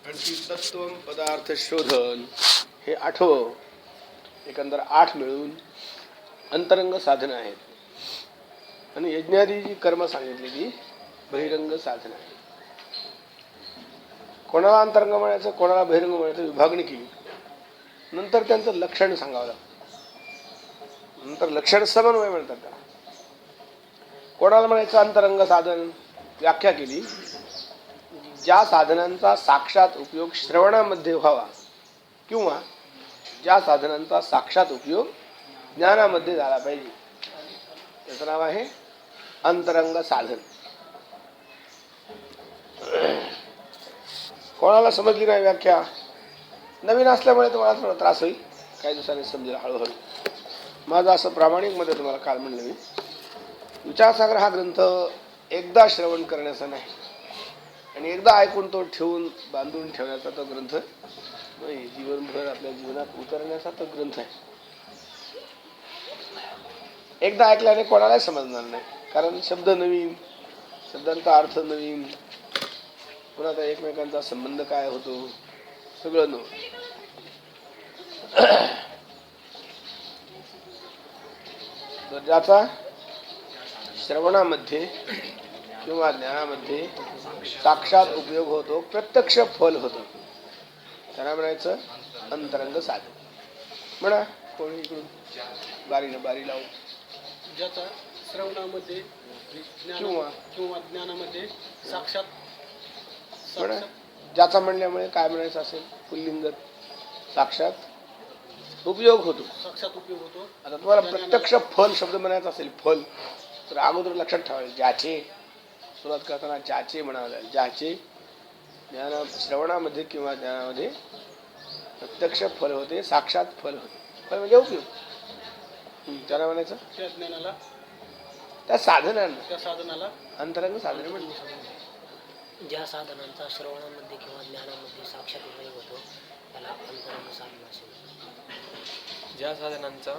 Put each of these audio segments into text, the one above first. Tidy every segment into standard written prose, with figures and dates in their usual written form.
आणखी तत्व पदार्थ शोधन हे 8वं. एकंदर 8 मिळून अंतरंग साधनं आहेत आणि यज्ञादी जी कर्म सांगितलेली बहिरंग साधनं आहेत. कोणाला अंतरंग म्हणायचं, कोणाला बहिरंग म्हणायचं विभागणी केली. नंतर त्यांचं लक्षण सांगावं लागतं. नंतर लक्षण समन्वय म्हणतात त्याला. कोणाला म्हणायचं अंतरंग साधन, व्याख्या केली. ज्या साधनांचा साक्षात उपयोग श्रवणामध्ये व्हावा किंवा ज्या साधनांचा साक्षात उपयोग ज्ञानामध्ये झाला पाहिजे, त्याचं नाव आहे अंतरंग साधन. कोणाला समजली नाही व्याख्या, नवीन असल्यामुळे तुम्हाला थोडा त्रास होईल, काही दिवसांनी समजेल हळूहळू. माझं असं प्रामाणिक मध्ये तुम्हाला काल म्हणलं मी, विचारसागर हा ग्रंथ एकदा श्रवण करण्याचा नाही आणि एकदा ऐकून तो ठेवून बांधून ठेवण्याचा तो ग्रंथ नाही, जीवनभर आपल्या जीवनात उतरण्याचा तो ग्रंथ आहे. एकदा ऐकल्याने कोणालाही समजणार नाही, कारण शब्द नवीन, शब्दांचा अर्थ नवीन, पुन्हा त्या एकमेकांचा संबंध काय होतो सगळं नवीन. तर ज्याचा श्रवणामध्ये किंवा ज्ञानामध्ये साक्षात उपयोग होतो, प्रत्यक्ष फल होतं, त्यांना म्हणायचं अंतरंग साधन. म्हणा कोणी इकडून बारी लावू. ज्याचा श्रवणामध्ये किंवा ज्ञानामध्ये साक्षात म्हणा. ज्याचा म्हणल्यामुळे काय म्हणायचं असेल, पुल्लिंग साक्षात उपयोग होतो. साक्षात उपयोग होतो. आता तुम्हाला प्रत्यक्ष फल शब्द म्हणायचा असेल, फल, तर अगोदर लक्षात ठेवायचं ज्याचे, सुरुवात करताना ज्याचे म्हणावं लागेल. ज्याचे ज्ञान श्रवणामध्ये किंवा ज्ञानामध्ये प्रत्यक्ष फल होते, साक्षात फल होते. फल म्हणजे उपयोग. त्याला म्हणायचं त्या ज्ञानाला, त्या साधनाला अंतरंग साधन म्हणतात. ज्या साधनांचा श्रवणामध्ये किंवा ज्ञानामध्ये साक्षात उपयोग होतो त्याला अंतरंग साधन असे म्हणतात. ज्या साधनांचा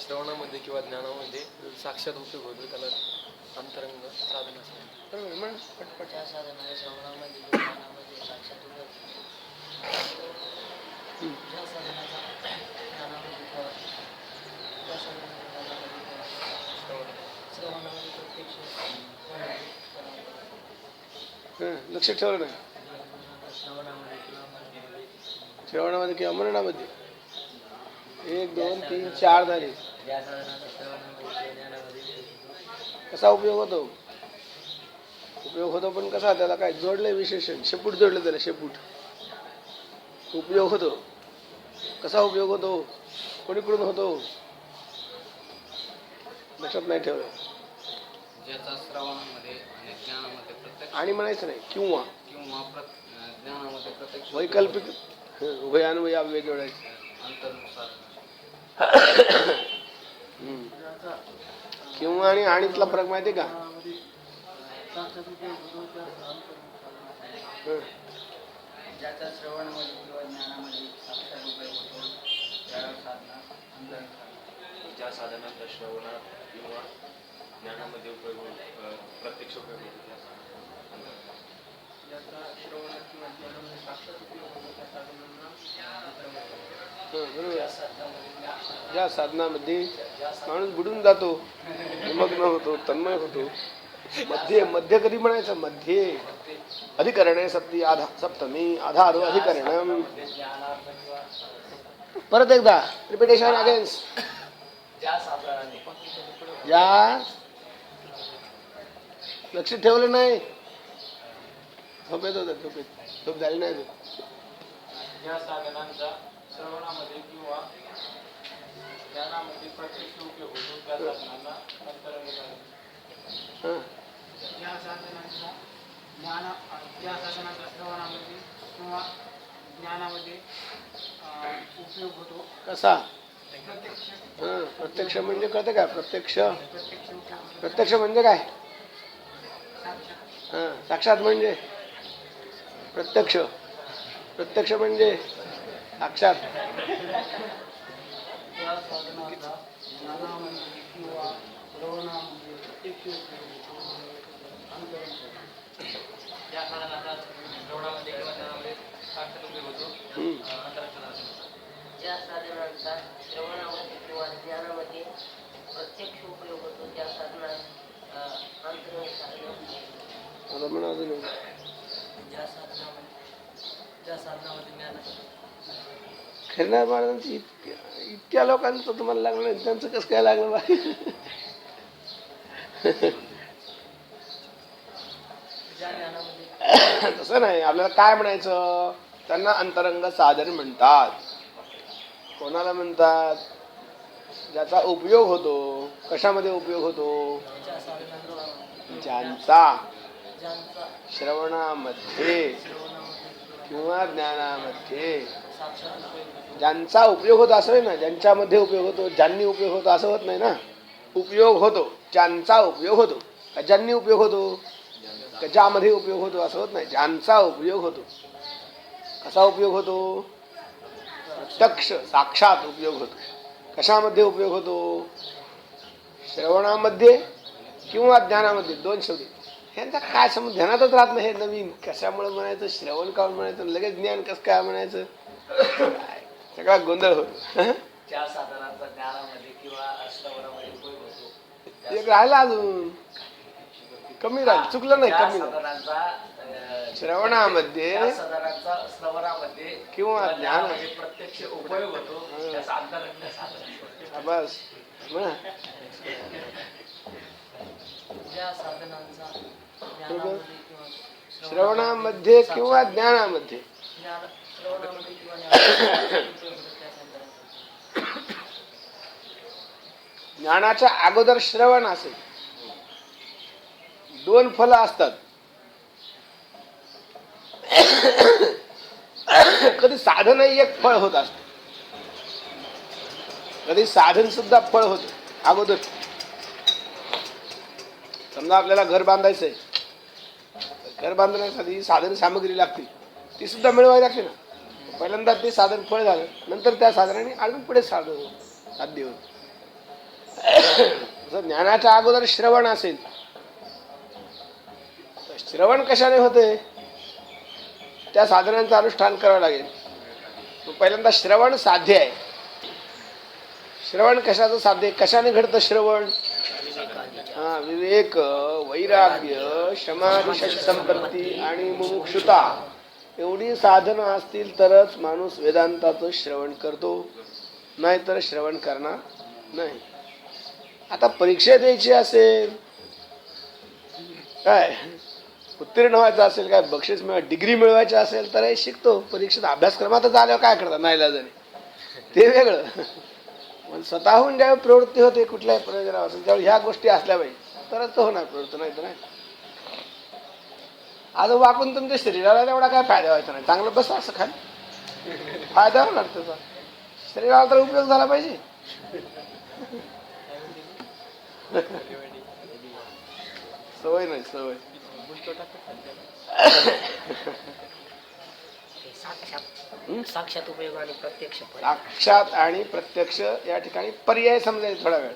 श्रवणामध्ये किंवा ज्ञानामध्ये साक्षात उपयोग होतो त्याला अंतरंग साधन असे म्हणतात. ज्या साधनांचा श्रवणामध्ये किंवा ज्ञानामध्ये साक्षात उपयोग ज्या साधनाचा ज्ञानामध्ये श्रवणामध्ये प्रत्यक्ष लक्ष ठेवलं नाही. श्रवणामध्ये किंवा मननामध्ये 1 2 3 4 झाले. कसा उपयोग होतो? उपयोग होतो पण कसा, त्याला काय जोडलंय विशेषण, शेपूट जोडलं त्याला, शेपूट. उपयोग होतो. कसा उपयोग होतो, कोणीकडून होतो, लक्षात नाही ठेवलं. ज्याचा श्रवणामध्ये आणि ज्ञानामध्ये प्रत्यक्ष आणि म्हणायचं नाही किंवा ज्ञानामध्ये प्रत्यक्ष वैकल्पिक उभयान्वय अव्यय जोडायचे. किंवा आणि आणीतला फरक माहिती का? ज्याचा श्रवणामध्ये किंवा ज्ञानामध्ये साक्षात उपयोग होतो त्याला साधना अंतरंग. ज्या साधनांचा श्रवणात किंवा ज्ञानामध्ये उपयोग होतो, प्रत्यक्ष उपयोग होतो त्या ज्याचा श्रवणात किंवा ज्ञानामध्ये साक्षात उपयोग होतो त्या साधनांना बरोबर. ज्या साधनामध्ये माणूस बुडून जातो, निमग्न होतो, तन्मय होतो. मध्य कधी म्हणायचं? मध्ये अधिकरणे सप्तमी आधारो अधिकरण. परत एकदा रिपिटेशन अगेन्स्ट. ज्या लक्ष ठेवलं नाही, झोपेत होत, झोप झाली नाही. ज्या साधनांचा श्रवणामध्ये किंवा ज्ञानामध्ये प्रत्यक्ष उपयोग होतो त्या साधनांना अंतरंग साधन. ज्या साधनांचा श्रवणामध्ये किंवा ज्ञानामध्ये उपयोग होतो कसा? प्रत्यक्ष म्हणजे कळतं का? प्रत्यक्ष म्हणजे काय? साक्षात म्हणजे प्रत्यक्ष म्हणजे साक्षात. त्या साधनाचा ज्ञानामध्ये किंवा श्रवणामध्ये प्रत्यक्ष उपयोग होतो अंतरंग. ज्या साधनाचा श्रवणामध्ये किंवा ज्ञानामध्ये खिरणार महाराजांची इतक्या लोकांचं तुम्हाला लागलं नाही, त्यांचं कसं काय लागलं बा? तसं नाही, आपल्याला काय म्हणायचं, त्यांना अंतरंग साधन म्हणतात. कोणाला म्हणतात? ज्याचा उपयोग होतो. कशामध्ये उपयोग होतो? ज्यांचा श्रवणामध्ये किंवा ज्ञानामध्ये ज्यांचा उपयोग होतो असं नाही ना, ज्यांच्यामध्ये उपयोग होतो, ज्यांनी उपयोग होतो असं होत नाही ना. उपयोग होतो, ज्यांचा उपयोग होतो. का ज्यांनी उपयोग होतो, का ज्यामध्ये उपयोग होतो असं होत नाही. ज्यांचा उपयोग होतो. कसा उपयोग होतो? प्रत्यक्ष साक्षात उपयोग होतो. कशामध्ये उपयोग होतो? श्रवणामध्ये किंवा ज्ञानामध्ये. दोन शब्द ह्यांचा काय समज ध्यानातच राहत नाही. हे नवीन कशामुळे म्हणायचं, श्रवण काऊन म्हणायचं, लगेच ज्ञान कसं काय म्हणायचं, सगळा गोंधळ होतो. ज्या साधनाचा ज्ञानामध्ये किंवा श्रवणामध्ये उपयोग होतो, एक राहिला अजून, कमी राहील, चुकलं नाही, कमी राहील. साधनांचा श्रवणामध्ये श्रवणामध्ये किंवा ज्ञानामध्ये प्रत्यक्ष उपयोग होतो, त्याचा अंतरंग साधन. बस म्हणा. ज्या साधनांचा ज्ञानामध्ये किंवा श्रवणामध्ये किंवा ज्ञानामध्ये श्रवणामध्ये किंवा ज्ञानामध्ये उपयोग होतो त्या संदर्भात. ज्ञानाच्या अगोदर श्रवण असेल. दोन फलं असतात. कधी साधनही एक फळ होत असत, कधी साधन सुद्धा फळ होत अगोदर. समजा आपल्याला घर बांधायचंय, घर बांधण्यासाठी साधन सामग्री लागते, ती सुद्धा मिळवावी लागते ना. पहिल्यांदा ते साधन फळ झालं, नंतर त्या साधनाने अजून पुढे साधन साध्य होत. जर ज्ञानाच्या अगोदर श्रवण असेल, तर श्रवण कशाने होते? त्या साधनांचं अनुष्ठान करावं लागेल. पहिल्यांदा श्रवण साध्य आहे. श्रवण कशाचं साध्य? कशाने घडतं श्रवण? विवेक, वैराग्य, समाधी, संपत्ती आणि मुमुक्षुता एवढी साधनं असतील तरच माणूस वेदांताचं श्रवण करतो, नाहीतर श्रवण करणार नाही. आता परीक्षा द्यायची असेल, काय उत्तीर्ण व्हायचं असेल, काय बक्षीस डिग्री मिळवायची असेल तर हे शिकतो. परीक्षेत अभ्यासक्रमातच आल्यावर काय करतात नाईलाजाने, ते वेगळं. पण स्वतःहून ज्यावेळी प्रवृत्ती होते कुठल्याही प्रयोजनावर असेल, त्यावेळी ह्या गोष्टी असल्या पाहिजे तरच तो होणार प्रवृत्त, नाही तर नाही. आज वाकून तुमच्या शरीराला एवढा काय फायदा व्हायचा नाही. चांगलं बस असं खाली, फायदा होणार त्याचा. शरीराला तर उपयोग झाला पाहिजे. सवय नाही, सवय. साक्षात उपयोग आणि प्रत्यक्ष फळ. साक्षात आणि प्रत्यक्ष या ठिकाणी पर्याय समजायचे थोडा वेळ.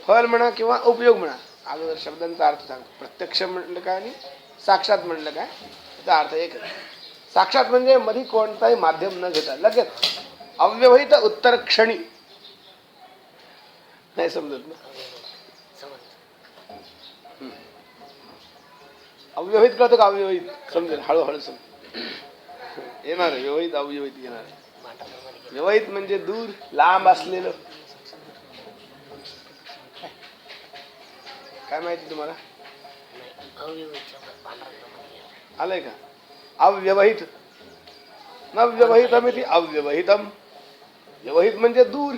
फल म्हणा किंवा उपयोग म्हणा, अगोदर शब्दांचा अर्थ सांग. प्रत्यक्ष म्हणलं काय आणि साक्षात म्हणलं काय, त्याचा अर्थ एक. साक्षात म्हणजे मध्ये कोणताही माध्यम न घेता लगेच अव्यवहित उत्तर क्षणी. नाही समजत ना? अव्यवहित कळतं का? अव्यवहित समजेल, हळूहळू समजेल. येणार आहे व्यवहित, अव्यवहित येणार आहे. व्यवहित म्हणजे दूर लांब असलेलं. काय माहिती तुम्हाला? आलंय का? अव्यवहित, न व्यवहितमिति अव्यवहितम. व्यवहित म्हणजे दूर.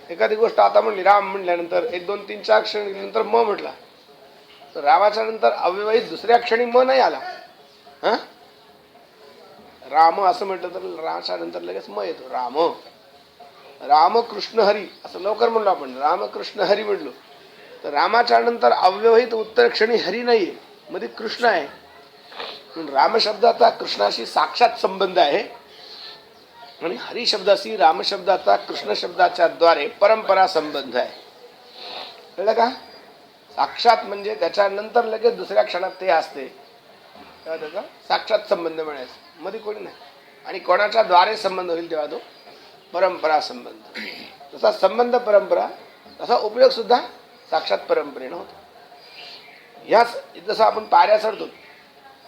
एखादी गोष्ट आता म्हणली राम म्हणल्यानंतर 1 2 3 4 क्षणी नंतर म म्हटला, तर रामाच्या नंतर अव्यवहित दुसऱ्या क्षणी म नाही आला. हा, राम असं म्हटलं तर रामाच्या नंतर लगेच म येतो. राम, राम कृष्ण हरी असं लवकर म्हणलो आपण. राम कृष्ण हरी म्हणलो तर रामाच्या नंतर अव्यवहित उत्तर क्षणी हरी नाहीये, मध्ये कृष्ण आहे. म्हणून राम शब्दाचा कृष्णाशी साक्षात संबंध आहे आणि हरी शब्दाशी राम शब्दाचा कृष्ण शब्दाच्या द्वारे परंपरा संबंध आहे. कळलं का? साक्षात म्हणजे त्याच्यानंतर लगेच दुसऱ्या क्षणात ते असते, तेव्हा त्याचा साक्षात संबंध म्हणायचा. मध्ये कोणी नाही. आणि कोणाच्या द्वारे संबंध होईल तेव्हा तो परंपरा संबंध. जसा संबंध परंपरा तसा उपयोग सुद्धा साक्षात परंपरेनं होतो. ह्याच जसं आपण पायऱ्या चढतो,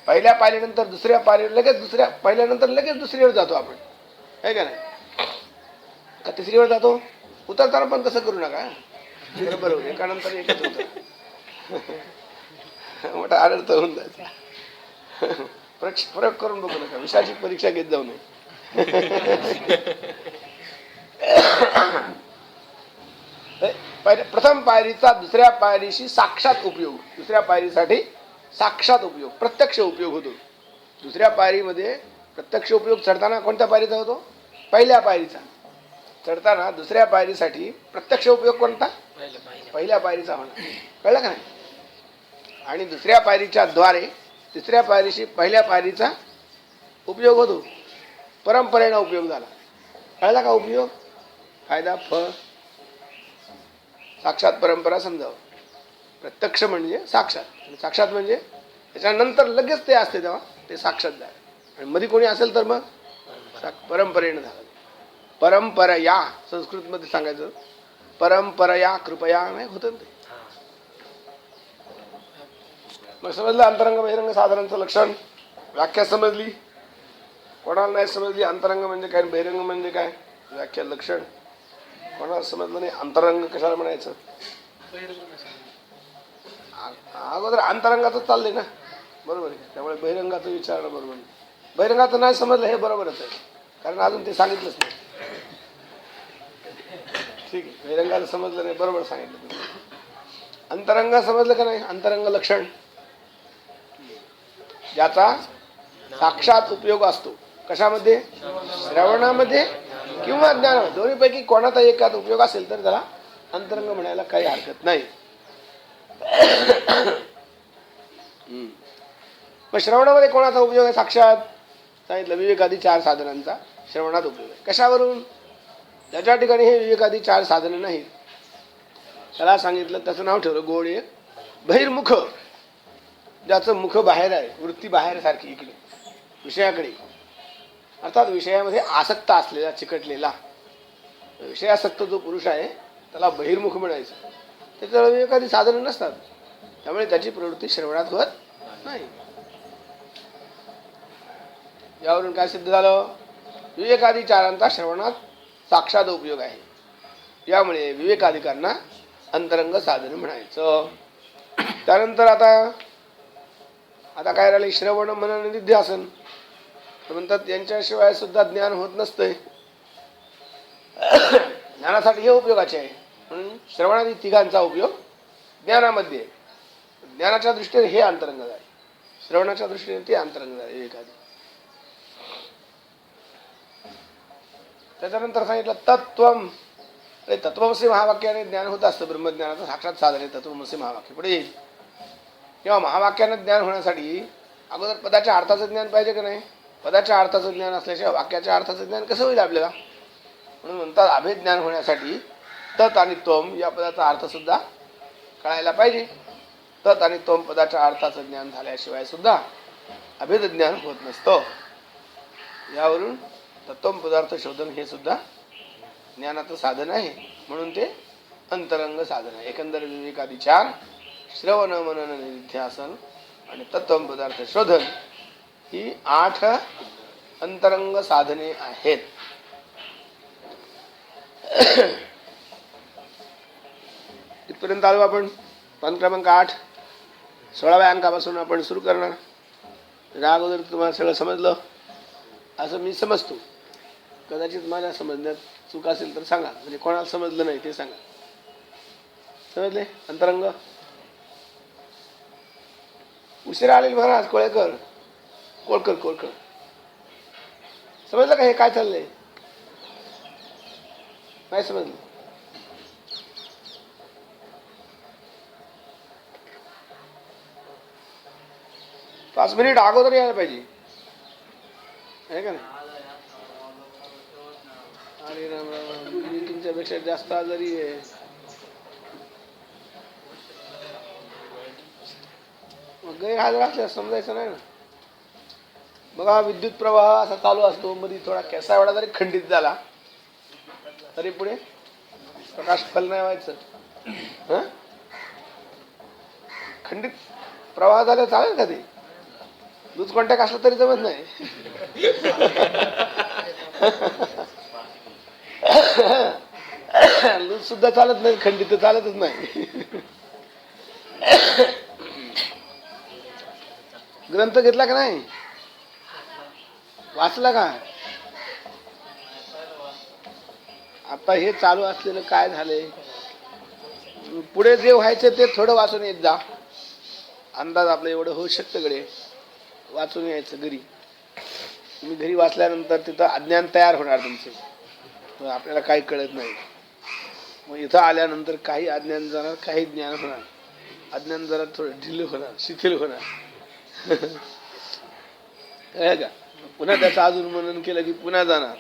पहिल्या पायरीनंतर दुसऱ्या पायरीवर लगेच दुसऱ्या पहिल्यानंतर लगेच दुसरीवर जातो आपण, आहे का नाही? का तिसरीवर जातो? उतरताना पण तसं करू नका, बरोबर एका नंतर एकच उतर. मोठा आनंद होऊन जायचा. प्रयोग करून बघू नका, विषयाची परीक्षा घेत जाऊ नये. प्रथम पायरीचा दुसऱ्या पायरीशी साक्षात उपयोग, दुसऱ्या पायरीसाठी साक्षात उपयोग, प्रत्यक्ष उपयोग होतो. दुसऱ्या पायरीमध्ये प्रत्यक्ष उपयोग चढताना कोणत्या पायरीचा होतो? पहिल्या पायरीचा. चढताना दुसऱ्या पायरीसाठी प्रत्यक्ष उपयोग कोणता? पहिल्या पायरीचा होणार. कळलं का नाही? आणि दुसऱ्या पायरीच्या द्वारे तिसऱ्या पायरीशी पहिल्या पायरीचा उपयोग होतो, परंपरेनं उपयोग झाला. कळला का उपयोग? फायदा, फळ, साक्षात परंपरा समजावं. प्रत्यक्ष म्हणजे साक्षात, आणि साक्षात म्हणजे त्याच्यानंतर लगेच ते असते तेव्हा ते साक्षात झालं. आणि मध्ये कोणी असेल तर मग परंपरेनं झालं. परंपरया संस्कृतमध्ये सांगायचं, परंपरया कृपया नाही होतं ते. मग समजलं अंतरंग बहिरंग साधनांचं लक्षण, व्याख्या समजली. कोणाला नाही समजली अंतरंग म्हणजे काय बहिरंग म्हणजे काय, व्याख्या लक्षण कोणाला समजलं नाही. अंतरंग कशाला म्हणायचं? अगोदर अंतरंगाचं चाललंय ना, बरोबर आहे. त्यामुळे बहिरंगाचं विचारणं बरोबर नाही. बहिरंगाचं नाही समजलं हे बरोबरच आहे, कारण अजून ते सांगितलंच नाही. ठीक आहे, बहिरंगाला समजलं नाही, बरोबर सांगितलं. अंतरंग समजलं का नाही? अंतरंग लक्षण ज्याचा साक्षात उपयोग असतो. कशामध्ये? श्रवणामध्ये किंवा ज्ञानामध्ये. दोन्हीपैकी कोणाचा एकात उपयोग असेल तर त्याला अंतरंग म्हणायला काही हरकत नाही. मग श्रवणामध्ये कोणाचा उपयोग आहे? साक्षात सांगितलं विवेकादी 4 साधनांचा श्रवणात उपयोग आहे. कशावरून? ज्याच्या ठिकाणी हे विवेकादी 4 साधनं नाहीत त्याला सांगितलं, त्याचं नाव ठेवलं गोड एक बहिर्मुख. ज्याचं मुख बाहेर आहे, वृत्ती बाहेर सारखी इकडे विषयाकडे, अर्थात विषयामध्ये आसक्त असलेला, चिकटलेला विषयासक्त जो पुरुष आहे त्याला बहिर्मुख म्हणायचं. त्याच्याला विवेकादी साधनं नसतात, त्यामुळे त्याची प्रवृत्ती श्रवणात होत नाही. यावरून काय सिद्ध झालं? विवेकादी 4 श्रवणात साक्षात उपयोग आहे. यामुळे विवेकाधिकांना अंतरंग साधन म्हणायचं. त्यानंतर आता काय राहिले? श्रवण मनन निध्यासन. म्हणतात यांच्याशिवाय सुद्धा ज्ञान होत नसतंय. ज्ञानासाठी हे उपयोगाचे आहे, म्हणून श्रवणादी 3 उपयोग ज्ञानामध्ये. ज्ञानाच्या दृष्टीने हे अंतरंग आहे, श्रवणाच्या दृष्टीने ते अंतरंग आहे विवेकादी. त्याच्यानंतर सांगितलं तत्वम. अरे तत्वमसी महावाक्याने ज्ञान होत असतं, ब्रह्मज्ञानाचं साक्षात साधन आहे तत्वमसी महावाक्य. पुढे येईल किंवा महावाक्यानं ज्ञान होण्यासाठी अगोदर पदाच्या अर्थाचं ज्ञान पाहिजे का नाही? पदाच्या अर्थाचं ज्ञान असल्याशिवाय वाक्याच्या अर्थाचं ज्ञान कसं होईल आपल्याला? म्हणून म्हणतात अभेद ज्ञान होण्यासाठी तत् आणि त्वम या पदाचा अर्थ सुद्धा कळायला पाहिजे. तत् आणि त्वम पदाच्या अर्थाचं ज्ञान झाल्याशिवाय सुद्धा अभेद ज्ञान होत नसतं. यावरून तत्वम पदार्थ शोधन हे सुद्धा ज्ञानाचं साधन आहे, म्हणून ते अंतरंग साधन आहे. एकंदर विवेकादी 4 श्रवण मनन निध्यासन आणि तत्वम पदार्थ शोधन ही 8 अंतरंग साधने आहेत. इथपर्यंत आलो आपण. पान क्रमांक 8 16व्या अंकापासून आपण सुरू करणार. या अगोदर तुम्हाला सगळं समजलं असं मी समजतो. कदाचित माझ्या समजण्यात चूक असेल तर सांगा, म्हणजे कोणाला समजलं नाही ते सांगा. समजले? अंतरंग उशिरा आलेले महाराज कोळकर समजलं का? हे काय चाललंय? नाही समजलं? 5 मिनिट अगोदर यायला पाहिजे, आहे का नाही? अरे राम राम, मी तुमच्यापेक्षा जास्त आजारी आहे. मग गैरहजर असल्यास समजायचं नाही ना. बघा विद्युत प्रवाह असा चालू असतो, मध्ये थोडा केसा एवढा जरी खंडित झाला तरी पुढे प्रकाश फल नाही व्हायचं. खंडित प्रवाह झाला चालेल का ते? लूज कॉन्टॅक्ट असला तरी जमत नाही. लूज सुद्धा चालत नाही, खंडित तर चालतच नाही. ग्रंथ घेतला का नाही, वाचला का? आता हे चालू असलेलं काय झालंय, पुढे जे व्हायचं ते थोडं वाचून येत जा. अंदाज आपलं एवढं होऊ शकतं गडे, वाचून यायचं घरी. तुम्ही घरी वाचल्यानंतर तिथं अज्ञान तयार होणार तुमचं, आपल्याला काही कळत नाही. मग इथं आल्यानंतर काही अज्ञान जाणार, काही ज्ञान होणार. अज्ञान जरा थोडं ढिल्ल होणार, शिथिल होणार. कळलं का? पुन्हा त्याचं अजून मनन केलं की पुन्हा जाणार,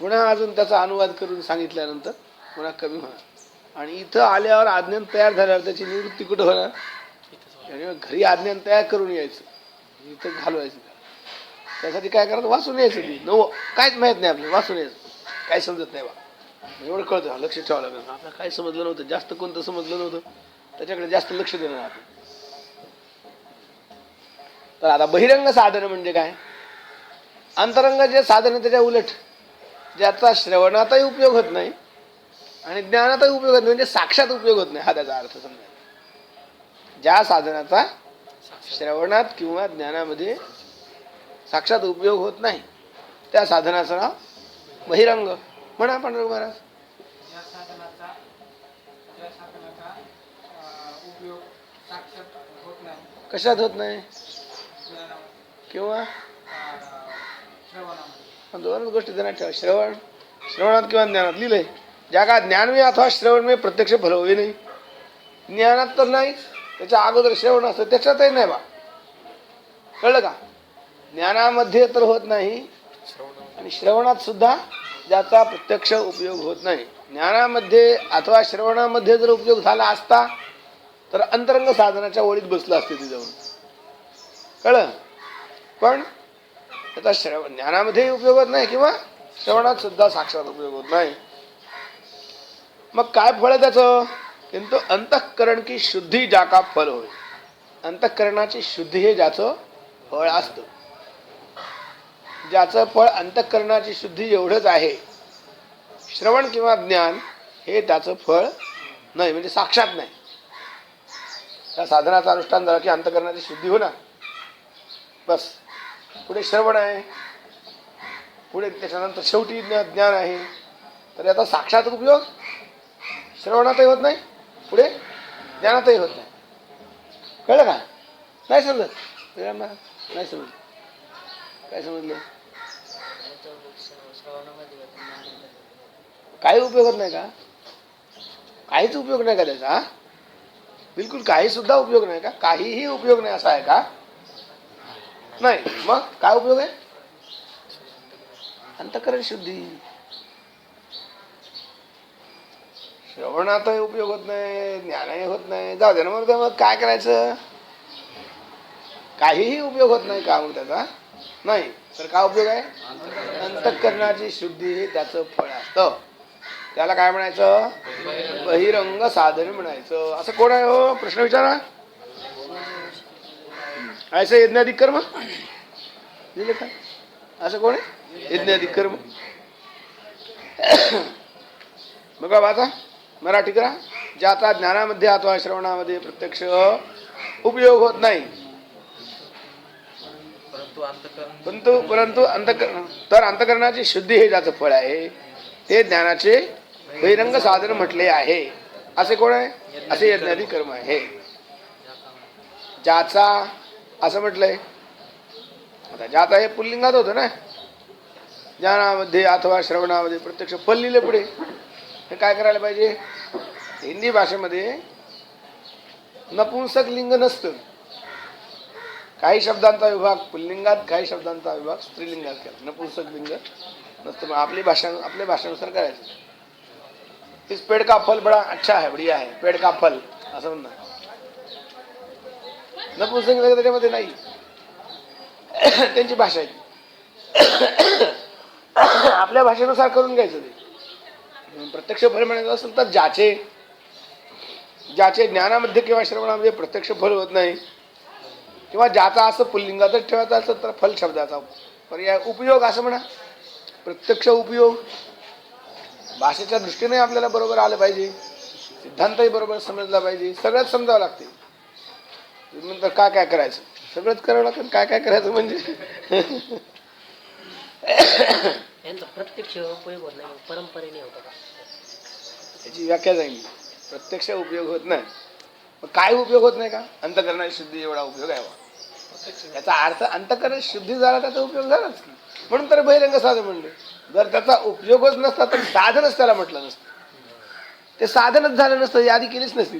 पुन्हा अजून त्याचा अनुवाद करून सांगितल्यानंतर पुन्हा कमी होणार. आणि इथं आल्यावर अज्ञान तयार झाल्यावर त्याची निवृत्ती कुठं होणार? आणि घरी अज्ञान तयार करून यायचं, इथं घालवायचं. त्यासाठी काय करायचं, वाचून यायचं. ती नव काहीच माहित नाही आपल्याला, वाचून यायचं. काय समजत नाही बा, एवढं कळतं, लक्ष ठेवावं लागेल. आपल्याला काय समजलं नव्हतं, जास्त कोणतं समजलं नव्हतं, त्याच्याकडे जास्त लक्ष देणार आपण. तर आता बहिरंग साधन म्हणजे काय? अंतरंग जे साधन त्याच्या उलट, ज्याचा श्रवणातही उपयोग होत नाही आणि ज्ञानातही उपयोग होत नाही, म्हणजे साक्षात उपयोग होत नाही, हा त्याचा अर्थ समजा. ज्या साधनाचा श्रवणात किंवा ज्ञानामध्ये साक्षात उपयोग होत नाही, त्या साधनाचं नाव बहिरंग. म्हणा पांडुरंग महाराज. ज्या साधनाचा उपयोग साक्षात होत नाही, कशात होत नाही ज्ञानामध्ये किंवा श्रवणामध्ये. दोनच गोष्टी ध्यानात ठेवा, श्रवणात किंवा ज्ञानात. लिहिलंय, ज्या का ज्ञान में अथवा श्रवण में प्रत्यक्ष फल होई नाही. ज्ञानात तर नाही, त्याच्या अगोदर श्रवण असतं, त्याच्यातही नाही बा. कळलं का? ज्ञानामध्ये तर होत नाही आणि श्रवणात सुद्धा ज्याचा प्रत्यक्ष उपयोग होत नाही. ज्ञानामध्ये अथवा श्रवणामध्ये जर उपयोग झाला असता तर अंतरंग साधनाच्या ओळीत बसलं असते ती जाऊन. कळलं? पण त्याचा ज्ञानामध्ये उपयोग होत नाही किंवा श्रवणात सुद्धा साक्षात उपयोग होत नाही. मग काय फळ आहे त्याचं? किंतु अंतःकरण की शुद्धी ज्या का फल होय. अंतःकरणाची शुद्धी हे ज्याचं फळ असतं. ज्याचं फळ अंतःकरणाची शुद्धी एवढंच आहे. श्रवण किंवा ज्ञान हे त्याचं फळ नाही, म्हणजे साक्षात नाही. त्या साधनाचं अनुष्ठान झालं की अंतःकरणाची शुद्धी होणार, बस. पुढे श्रवण आहे, पुढे त्याच्यानंतर शेवटी ज्ञान आहे. तर याचा साक्षात उपयोग श्रवणातही होत नाही, पुढे ज्ञानातही होत नाही. कळलं का? नाही समजत? नाही समजलं? काय समजलं? काही उपयोग होत नाही का? काहीच उपयोग नाही का त्याचा? बिलकुल काही सुद्धा उपयोग नाही का? काहीही उपयोग नाही असा आहे का? नाही. मग काय उपयोग आहे? अंतःकरण शुद्धी. श्रवणातही उपयोग होत नाही, ज्ञानही होत नाही, जाऊ दे ना. मग काय करायचं? काहीही उपयोग होत नाही का मग त्याचा? नाही. तर काय उपयोग आहे? अंतःकरणाची शुद्धी हे त्याचं फळ असतं. त्याला काय म्हणायचं? बहिरंग साधन म्हणायचं. असं कोण आहे हो? प्रश्न विचारा. ऐसे यज्ञाधिक कर्म दिले का? असं कोण आहे? यज्ञाधिक कर्म. बघा वाचा, मराठी करा. ज्याचा ज्ञानामध्ये अथवा श्रवणामध्ये प्रत्यक्ष उपयोग होत नाही, परंतु अंतःकरण, तर अंतःकरणाची शुद्धी हे ज्याचं फळ आहे ते ज्ञानाचे बहिरंग साधन म्हटले आहे. असे कोण आहे? असे यज्ञाधिक कर्म आहे. ज्याचा असं म्हटलंय. आता ज्याचा हे पुल्लिंगात होतं ना, ज्ञानामध्ये अथवा श्रवणामध्ये प्रत्यक्ष फल लिहिले पुढे. हे काय करायला पाहिजे? हिंदी भाषेमध्ये नपुंसक लिंग नसतं. काही शब्दांचा विभाग पुल्लिंगात, काही शब्दांचा विभाग स्त्रीलिंगात केला. नपुंसक लिंग नसतं. मग आपल्या भाषेनुसार करायचं. इस पेड़ का फल बड़ा अच्छा है, बढ़िया है, पेड़ का फल असं म्हणणं. नपुंसक लिंग त्याच्यामध्ये नाही, त्यांची भाषा आहे. आपल्या भाषेनुसार करून घ्यायचं ते. प्रत्यक्ष फल म्हणायचं असेल तर ज्याचे ज्ञानामध्ये किंवा श्रवणामध्ये प्रत्यक्ष फल होत नाही, किंवा ज्याचा असं पुल्लिंगातच ठेवायचा असेल तर फल शब्दाचा पर्याय उपयोग असं म्हणा. प्रत्यक्ष उपयोग भाषेच्या दृष्टीने आपल्याला बरोबर आलं पाहिजे, सिद्धांतही बरोबर समजला पाहिजे, सगळंच समजावं लागते. नंतर काय काय करायचं सगळंच करावं लागतं. काय काय करायचं म्हणजे यांचा प्रत्यक्ष उपयोग होत नाही, परंपरेने होतो का? याची व्याख्या जाईल. प्रत्यक्ष उपयोग होत नाही, मग काय उपयोग होत नाही का? अंतकरणाची शुद्धी एवढा उपयोग आहे बा. याचा अर्थ अंतकरण शुद्धी झाला त्याचा उपयोग झालाच की. म्हणून तर बहिरंग साधन म्हणले. जर त्याचा उपयोगच नसता तर साधनच त्याला म्हटलं नसतं. ते साधनच झालं नसतं, यादी केलीच नसती.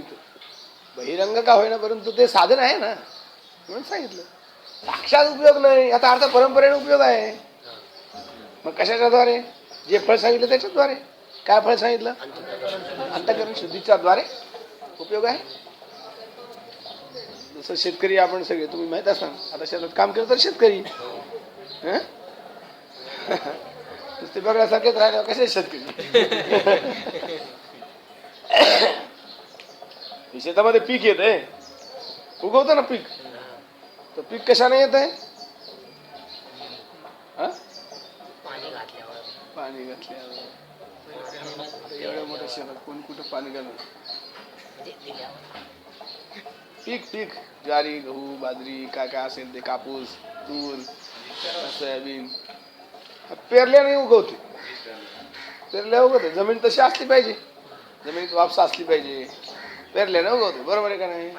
बहिरंग का होईना परंतु ते साधन आहे ना, म्हणून सांगितलं. साक्षात उपयोग नाही, याचा अर्थ परंपरेने उपयोग आहे. मग कशाच्या द्वारे? जे फळ सांगितलं त्याच्याद्वारे. काय फळ सांगितलं? अंतकरण शुद्धीच्या द्वारे उपयोग आहे. जसं शेतकरी आपण सगळे तुम्ही माहित असता, आता शेतात काम केलं तर शेतकरी नुसते बघण्यासारखेच राहिले कसे शेतकरी. शेतामध्ये पीक येत आहे, उगवतं ना पीक, तर पीक कशाने येत आहे? पाणी घातल्यावर. पाणी घातल्यावर. एवढ्या मोठ्या शेतात कोण कुठं पाणी घालून म्हणजे दिल्यावर. पीक पीक ज्वारी, गहू, बाजरी, काय काय असेल ते, कापूस, तूर, सोयाबीन पेरल्याने उगवते. पेरल्या उगवते. जमीन तशी असली पाहिजे, जमिनीत वापसा असली पाहिजे, पेरल्याने उगवते. बरोबर आहे का नाही?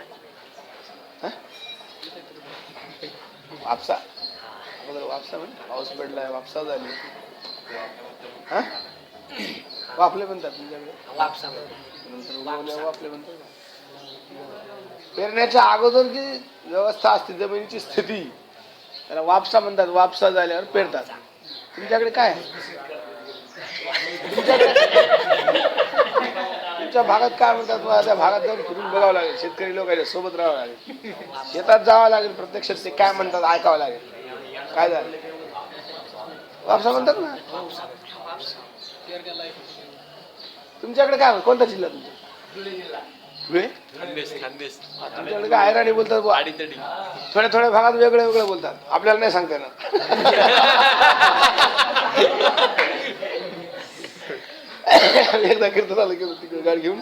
वापसा वापसा म्हणजे पाऊस पडलाय, वापसा झाली. वाफले म्हणतात तुमच्याकडे? वापसा नंतर उगवल्या वाफले म्हणतात. पेरण्याच्या अगोदर जी व्यवस्था असते, जमिनीची स्थिती, त्याला वापसा म्हणतात. वापसा झाल्यावर पेरतात. तुमच्याकडे काय? तुमच्या भागात काय म्हणतात? मला त्या भागात जाऊन फिरून बघावं लागेल, शेतकरी लोकांच्या सोबत राहावं लागेल, शेतात जावं लागेल, प्रत्यक्षात ते काय म्हणतात ऐकावं लागेल. काय झालं? वापसा म्हणतात ना. तुमच्याकडे काय? कोणता जिल्हा तुमचा? धुळे. तुमच्याकडे काय ऐराणी बोलतात? थोड्या थोड्या भागात वेगळं वेगळं बोलतात, आपल्याला नाही सांगता येणार. एकदा कीर्तन आलं की तिकडे गाडी घेऊन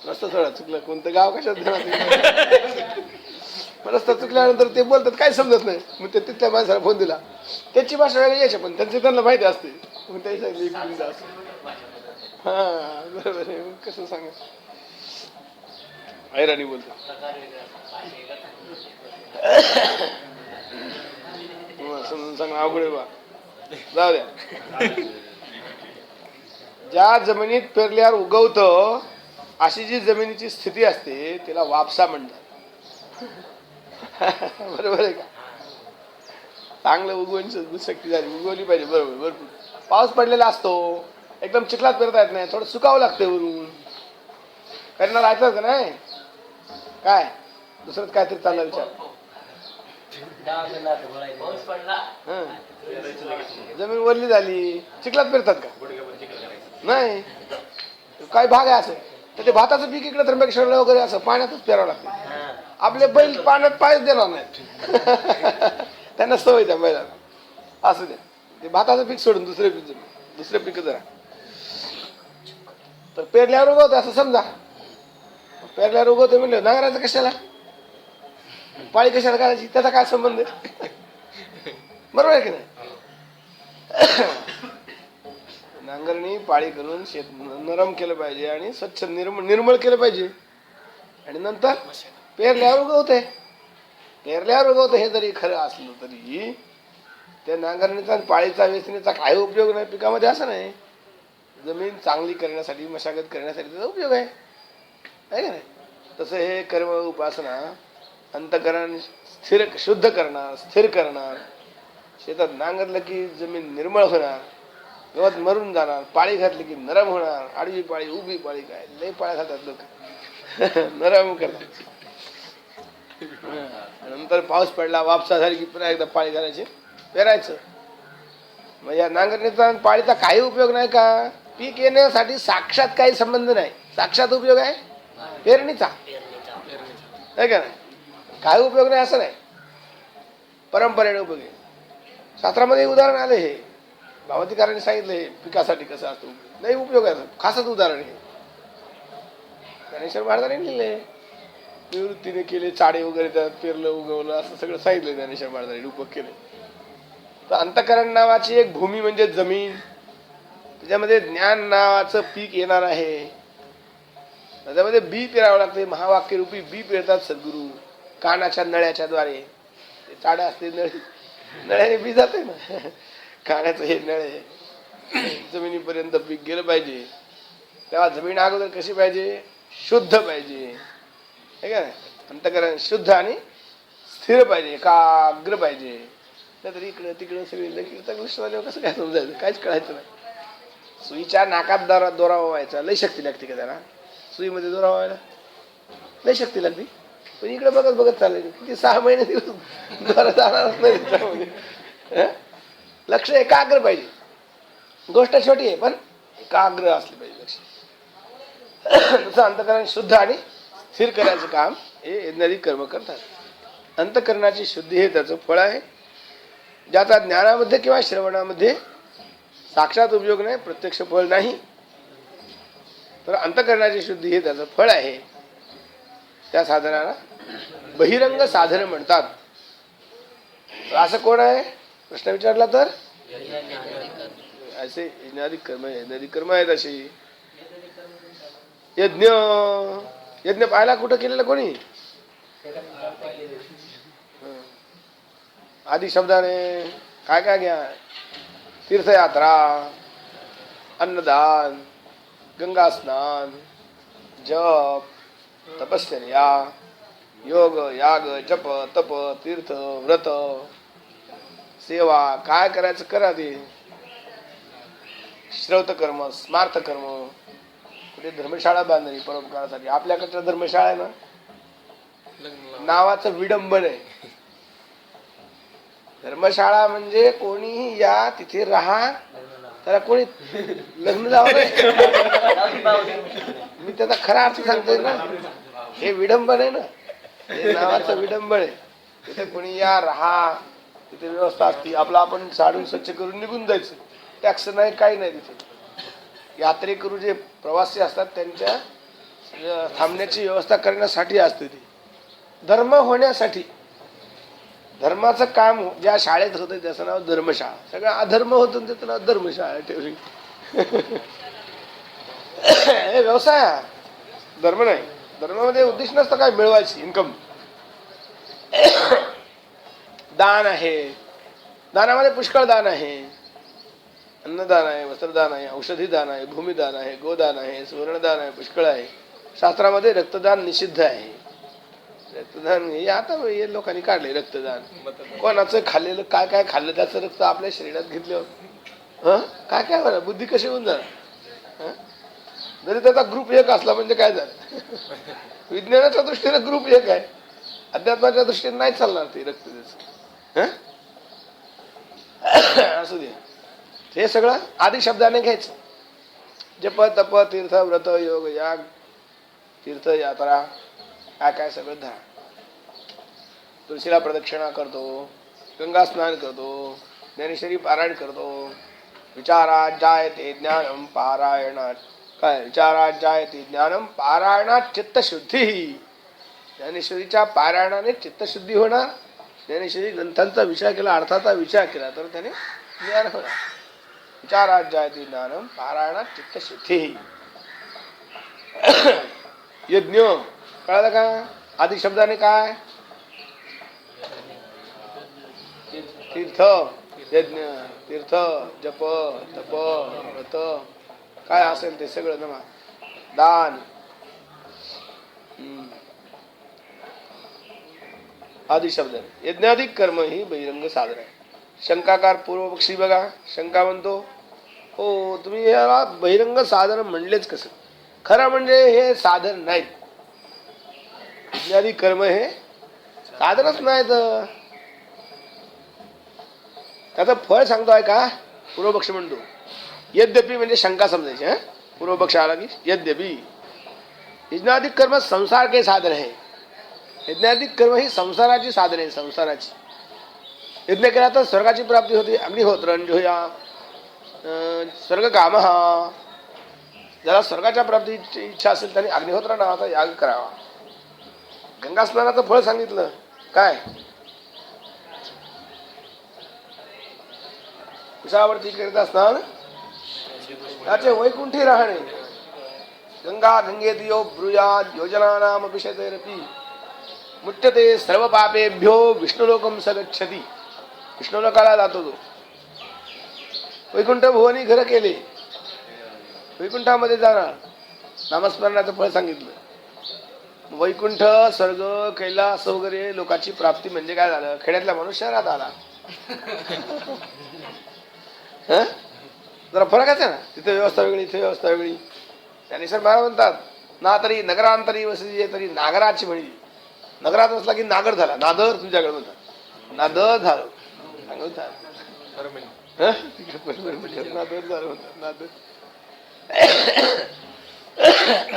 रस्ता थोडा चुकला. कोणतं गाव कशात रस्ता चुकल्यानंतर ते बोलतात काय समजत नाही. मग ते तिथल्या माणसाला फोन दिला, त्याची भाषा वेगळी यायची, पण त्यांची त्यांना माहिती असते. मग त्याची सांगितलं हा बरोबर आहे. मग कसं सांगा, ऐराणी बोलतात. समजून सांग अवघड बा. जाऊ द्या. ज्या जमिनीत पेरल्यावर उगवतं अशी जी जमिनीची स्थिती असते तिला वापसा म्हणतात. बरोबर आहे का? चांगलं उगवण शक्ती झाली, उगवली पाहिजे. बरोबर, भरपूर पाऊस पडलेला असतो, एकदम चिखलात पेरता येत नाही, थोडं सुकावं लागतं वरून. करणार ऐकलं का नाही? काय दुसरंच काहीतरी चालला विचार. जमीन वरली झाली, चिखलात पेरतात का? नाही. काही भाग आहे असं, तर ते भाताचं पीक इकडे त्र्यंबकेश्वरला वगैरे असं पाण्यातच पेरावं लागतं. आपले बैल पाण्यात पायच देणार नाहीत. त्यांना सवय त्या बैलाला. असं द्या, ते भाताचं पीक सोडून दुसरे पीक जरा. तर पेरल्यावर उगवतं असं समजा. पेरल्यावर उगवतं म्हणलं नांगराचं कशाला, पाळी कशाला करायची, त्याचा काय संबंध आहे? बरोबर आहे की नाही? नांगरणी पाळी करून शेत नरम केलं पाहिजे आणि स्वच्छ निर्मळ केलं पाहिजे. आणि नंतर पेरल्यावर उगवते. पेरल्यावर उगवतं हे जरी खरं असलं तरी त्या नांगरणीचा पाळीचा वेचणीचा काही उपयोग नाही पिकामध्ये, असं नाही. जमीन चांगली करण्यासाठी, मशागत करण्यासाठी त्याचा उपयोग आहे का नाही? तसं हे कर्म उपासना अंतकरण स्थिर शुद्ध करणार, स्थिर करणार. शेतात नांगरलं की जमीन निर्मळ होणार, गवत मरून जाणार, पाळी घातली की नरम होणार. आडवी पाळी, उभी पाळी, काय लई पाळ्या खातात लोक. नरम करतात. नंतर पाऊस पडला, वापसा झाली की पुन्हा एकदा पाळी घालायची, पेरायचं. मग या नांगरणीचा पाळीचा काही उपयोग नाही का? पीक येण्यासाठी साक्षात काही संबंध नाही. साक्षात उपयोग आहे पेरणीचा, आहे का नाही? काय उपयोग नाही असं नाही, परंपरेने उपयोग आहे. शास्त्रामध्ये उदाहरण आले हे, भावतिकारांनी सांगितलं हे पिकासाठी कसं असतं, नाही उपयोग आहे, खासच उदाहरण हे ज्ञानेश्वर महाराजांनी लिहिलंय. निवृत्तीने केले चाडे वगैरे, त्यात पेरलं उगवलं असं सगळं सांगितलं ज्ञानेश्वर महाराजांनी, उपयोग केले. तर अंतःकरण नावाची एक भूमी म्हणजे जमीन, त्याच्यामध्ये ज्ञान नावाचं पीक येणार आहे. त्याच्यामध्ये बी पेरावं लागते, महावाक्य रूपी बी पेरतात सद्गुरू कानाच्या नळ्याच्या द्वारे. ते चाड्या असते नळी, नळ्याने बी जाते ना, कानाचं हे नळे जमिनीपर्यंत पीक गेलं पाहिजे. तेव्हा जमीन अगोदर कशी पाहिजे, शुद्ध पाहिजे, हे का नाही. अंतःकरण शुद्ध आणि स्थिर पाहिजे, एकाग्र पाहिजे. नाहीतर इकडं तिकडं सगळे लगेच कसं काय समजायचं, काहीच कळायचं नाही. सुईच्या नाकात दोरा व्हायचा, लय शक्ती लागते का त्याला, सुईमध्ये दोरा व्हायला लय शक्ती लागते. पण इकडे बघत बघत चाललंय, किती 6 महिने दिवस दोरा जाणारच नाही त्याच्यामध्ये. लक्ष एकाग्र पाहिजे, गोष्ट छोटी आहे पण एकाग्र असली पाहिजे लक्ष. तसं अंतःकरण शुद्ध आणि स्थिर करायचं काम हे यज्ञादी कर्म करतात. अंतःकरणाची शुद्धी हे त्याचं फळ आहे, ज्याचा ज्ञानामध्ये किंवा श्रवणामध्ये साक्षात उपयोग नाही, प्रत्यक्ष फळ नाही. तर अंतःकरणाची शुद्धी हे त्याचं फळ आहे. त्या साधनाला बहिरंग साधन म्हणतात. असं कोण आहे प्रश्न विचारला तर, असे यज्ञादी कर्म आहेत अशी. यज्ञ यज्ञ पाहायला कुठं केलेलं कोणी, आदी शब्दाने काय काय घ्या, तीर्थयात्रा, अन्नदान, गंगा स्नान, जप, तपश्चर्या, योग याग जप तप तीर्थ व्रत सेवा, काय करायचं करा ते. श्रौत कर्म, स्मार्त कर्म, कुठे धर्मशाळा बांधली परोपकारासाठी. आपल्याकडच्या धर्मशाळा आहे ना, नावाचं विडंबन आहे. धर्मशाळा म्हणजे कोणीही या तिथे राहा, त्याला कोणी लग्न लावलं. मी त्याचा खरा अर्थ सांगतोय ना, हे विडंबन आहे ना, हे नावाचं विडंबन आहे. तिथे कोणी या राहा, तिथे व्यवस्था असते, आपलं आपण साडून स्वच्छ करून निघून जायचं, टॅक्स नाही काही नाही. तिथे यात्रेकरू जे प्रवासी असतात त्यांच्या थांबण्याची व्यवस्था करण्यासाठी असते. ती धर्म होण्यासाठी, धर्माचं काम ज्या शाळेत होतं त्याचं नाव धर्मशाळा. सगळं अधर्म होतं त्याचं नाव धर्मशाळा ठेवली. हे व्यवसाय, धर्म नाही. धर्मामध्ये उद्दिष्ट नसतं काय मिळवायची इन्कम. दान आहे, दानामध्ये पुष्कळ दान आहे. अन्नदान आहे, वस्त्रदान आहे, औषधी दान आहे, भूमिदान आहे, गोदान आहे, सुवर्णदान आहे, पुष्कळ आहे. शास्त्रामध्ये रक्तदान निषिद्ध आहे. रक्तदान हे आता हे लोकांनी काढले रक्तदान. कोणाचं खाल्लेलं काय काय खाल्लं त्याचं रक्त आपल्या शरीरात घेतल्यावर काय काय बरं बुद्धी कशी होऊन जाणार. जरी त्याचा ग्रुप 1 असला म्हणजे काय झालं. विज्ञानाच्या दृष्टीने ग्रुप 1 आहे, अध्यात्माच्या दृष्टीने नाही चालणार ते रक्त त्याचं. असू दे, हे सगळं आदी शब्दाने घ्यायचं. जप तप तीर्थ व्रत योग याग तीर्थ यात्रा काय काय सगळं धरा. तुळशीला प्रदक्षिणा करतो, गंगा स्नान करतो, ज्ञानेश्वरी पारायण करतो. विचारात जायते ज्ञानम पारायणात, काय विचारात जायते ज्ञानम पारायणात चित्तशुद्धी. ज्ञानेश्वरीच्या पारायणाने चित्तशुद्धी होणार. ज्ञानेश्वरी ग्रंथांचा विचार केला, अर्थाचा विचार केला तर त्याने ज्ञान होणार. विचारात जायते ज्ञानम पारायणात चित्तशुद्धी. यज्ञ कळालं का, आदी शब्दाने काय, तीर्थ यज्ञ, तीर्थ जप तप व्रत काय असेल ते सगळं नमा, दान आदी शब्द. यज्ञाधिक कर्म ही बहिरंग साधन आहे. शंकाकार पूर्वपक्षी बघा, शंका म्हणतो हो तुम्ही याला बहिरंग साधन म्हणलेच कसं. खरं म्हणजे हे साधन नाही. यज्ञाधिक कर्म हे साधनच नाही. तर त्याचं फळ सांगतो आहे का, पूर्वपक्ष म्हणतो. यद्यपि म्हणजे शंका समजायची. पूर्वपक्ष आला की यद्यपि यज्ञाधिक कर्म संसार के साधन है. यज्ञाधिक कर्म ही संसाराची साधने, संसाराची. यज्ञ केला तर स्वर्गाची प्राप्ती होते. अग्निहोत्रं जुहुया स्वर्ग काम. ज्याला स्वर्गाच्या प्राप्तीची इच्छा असेल त्याने अग्निहोत्र नावाचा याग करावा. गंगा स्नानाचं फळ सांगितलं काय? कुशावरती करिता स्नान त्याचे वैकुंठी राहणे. गंगा गंगेत यो ब्रूयाद योजनानाम विषयैरपि मुच्यते सर्व पापेभ्यो विष्णुलोकम स गच्छति. विष्णुलोकाला जातो तो. वैकुंठ भुवनी घर केले, वैकुंठामध्ये जाणार. नामस्मरणाचं फळ सांगितलं. वैकुंठ स्वर्ग कैलास वगैरे लोकाची प्राप्ती म्हणजे काय झालं? खेड्यातला माणूस शहरात आला. जरा फरकच आहे ना. तिथे व्यवस्था वेगळी, इथे व्यवस्था वेगळी. त्याने सर महाराज म्हणतात ना तरी नगरांतरी वसली तरी नागराची म्हणी. नगरात बसला की नागर झाला. नादर तुझ्याकडे म्हणतात. नादर झालं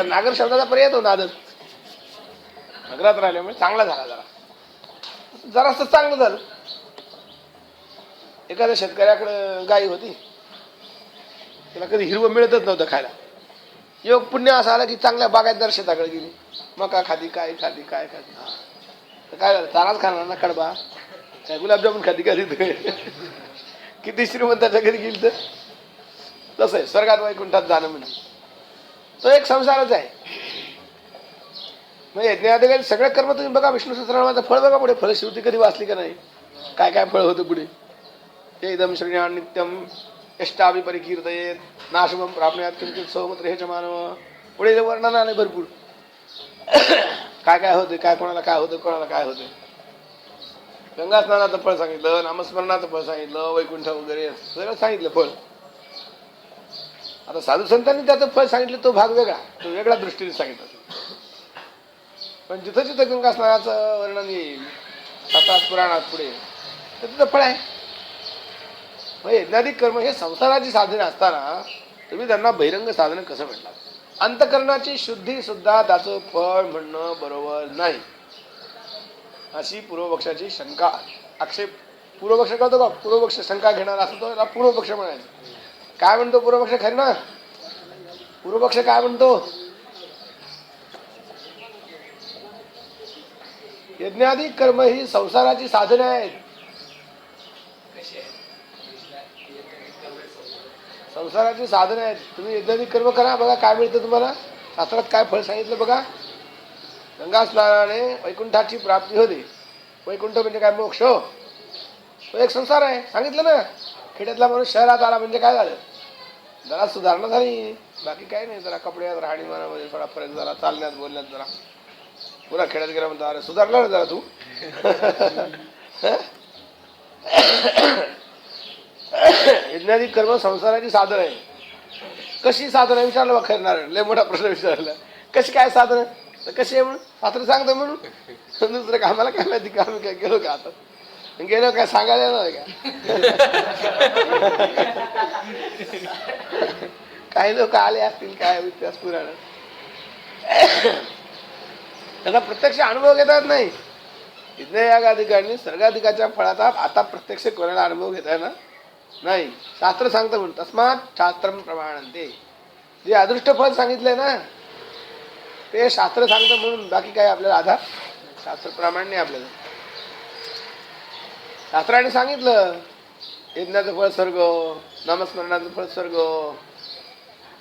नागर शब्दाचा पर्याय तो नादर. नगरात राहिल्यामुळे चांगला झाला. जरासं चांगलं झालं. एखाद्या शेतकऱ्याकडे गाई होती, त्याला कधी हिरवं मिळतच नव्हतं खायला. योग पुण्य असं आलं की चांगल्या बागायतदार शेताकडे गेली. मका खाती, काय खाती, काय खाती. तर काय झालं? चाराच खाणार ना कडबा. काय गुलाबजामुन खाती का तिथे? किती श्रीमंताच्या घरी गेली तर तसं आहे. स्वर्गात वैकुंठात जाणं म्हणजे तो एक संसारच आहे. म्हणजे यज्ञाधिकारी सगळे कर्म तुम्ही बघा. विष्णू सहस्रनामाचं फळ बघा पुढे. फलश्रुती कधी वाचली का नाही? काय काय फळ होतं पुढे? ते इदम श्रेण्या नित्यम यष्टाभि परिकीर्तयेत नाशुभम प्राप्नुयात किंचित सौमत्र हे च मानव. पुढे वर्णन आले भरपूर. काय काय होते, काय कोणाला काय होतं, कोणाला काय होते. गंगा स्नानाचं फळ सांगितलं, नामस्मरणाचं फळ सांगितलं, वैकुंठ वगैरे सगळं सांगितलं फळ. आता साधू संतांनी त्याचं फळ सांगितलं तो भाग वेगळा, तो वेगळ्या दृष्टीने सांगितलं. पण जिथं जिथं गंगा स्नानाचं वर्णन येईल शास्त्रात पुराणात पुढे तर तिथं फळ आहे. यज्ञाधिक कर्म हे संसाराची साधने असताना तुम्ही त्यांना बहिरंग साधन कसं म्हटलं? अंतकरणाची शुद्धी सुद्धा त्याचं फळ म्हणणं बरोबर नाही, अशी पूर्वपक्षाची शंका. आक्षेप पूर्वपक्ष करतो का? पूर्वपक्ष शंका घेणार असतो तो त्याला पूर्वपक्ष म्हणायचं. काय म्हणतो पूर्वपक्ष? खरी ना? पूर्वपक्ष काय म्हणतो? यज्ञाधिक कर्म ही संसाराची साधने आहेत. संसाराची साधने आहेत. तुम्ही यज्ञाधिक कर्म करा, बघा काय मिळतं तुम्हाला. शास्त्रात काय फळ सांगितलं बघा. गंगा स्नानाने वैकुंठाची प्राप्ती होते. वैकुंठ म्हणजे काय? मोक्ष. तो एक संसार आहे. सांगितलं ना. खेड्यातला माणूस शहरात आला म्हणजे काय झालं? जरा सुधारणा झाली, बाकी काही नाही. जरा कपड्यात राहणीमानामध्ये थोडा फरक झाला, चालण्यात बोलण्यात जरा. पुन्हा खेड्यात गेला म्हणतो अरे सुधारला ना जरा तू. यज्ञाधिक कर्म संसाराची साधन आहे. कशी साधन आहे विचारलं बा खरणार. लय मोठा प्रश्न विचारला. कशी काय साधन? कशी आहे म्हणून शास्त्र सांगतो म्हणून. दुसरं कामाला काय माहिती का? आम्ही काय गेलो का? आता गेलो काय सांगायला नाही का? काही लोक आले असतील काय इतिहास पुराण, त्यांना प्रत्यक्ष अनुभव घेता येत नाही. यज्ञयागाधिकाऱ्यांनी स्वर्गाधिकाच्या फळाचा आता प्रत्यक्ष कोणाला अनुभव घेता येणार नाही. शास्त्र सांगतं म्हणून तस्मात शास्त्रम प्रमाणन्ते. जे अदृष्ट फळ सांगितलंय ना ते शास्त्र सांगतं म्हणून. बाकी काय आपल्याला आधार? शास्त्र प्रामाण्य आपल्याला. शास्त्राने सांगितलं यज्ञाचं फळ स्वर्ग, नामस्मरणाचं फळ स्वर्ग.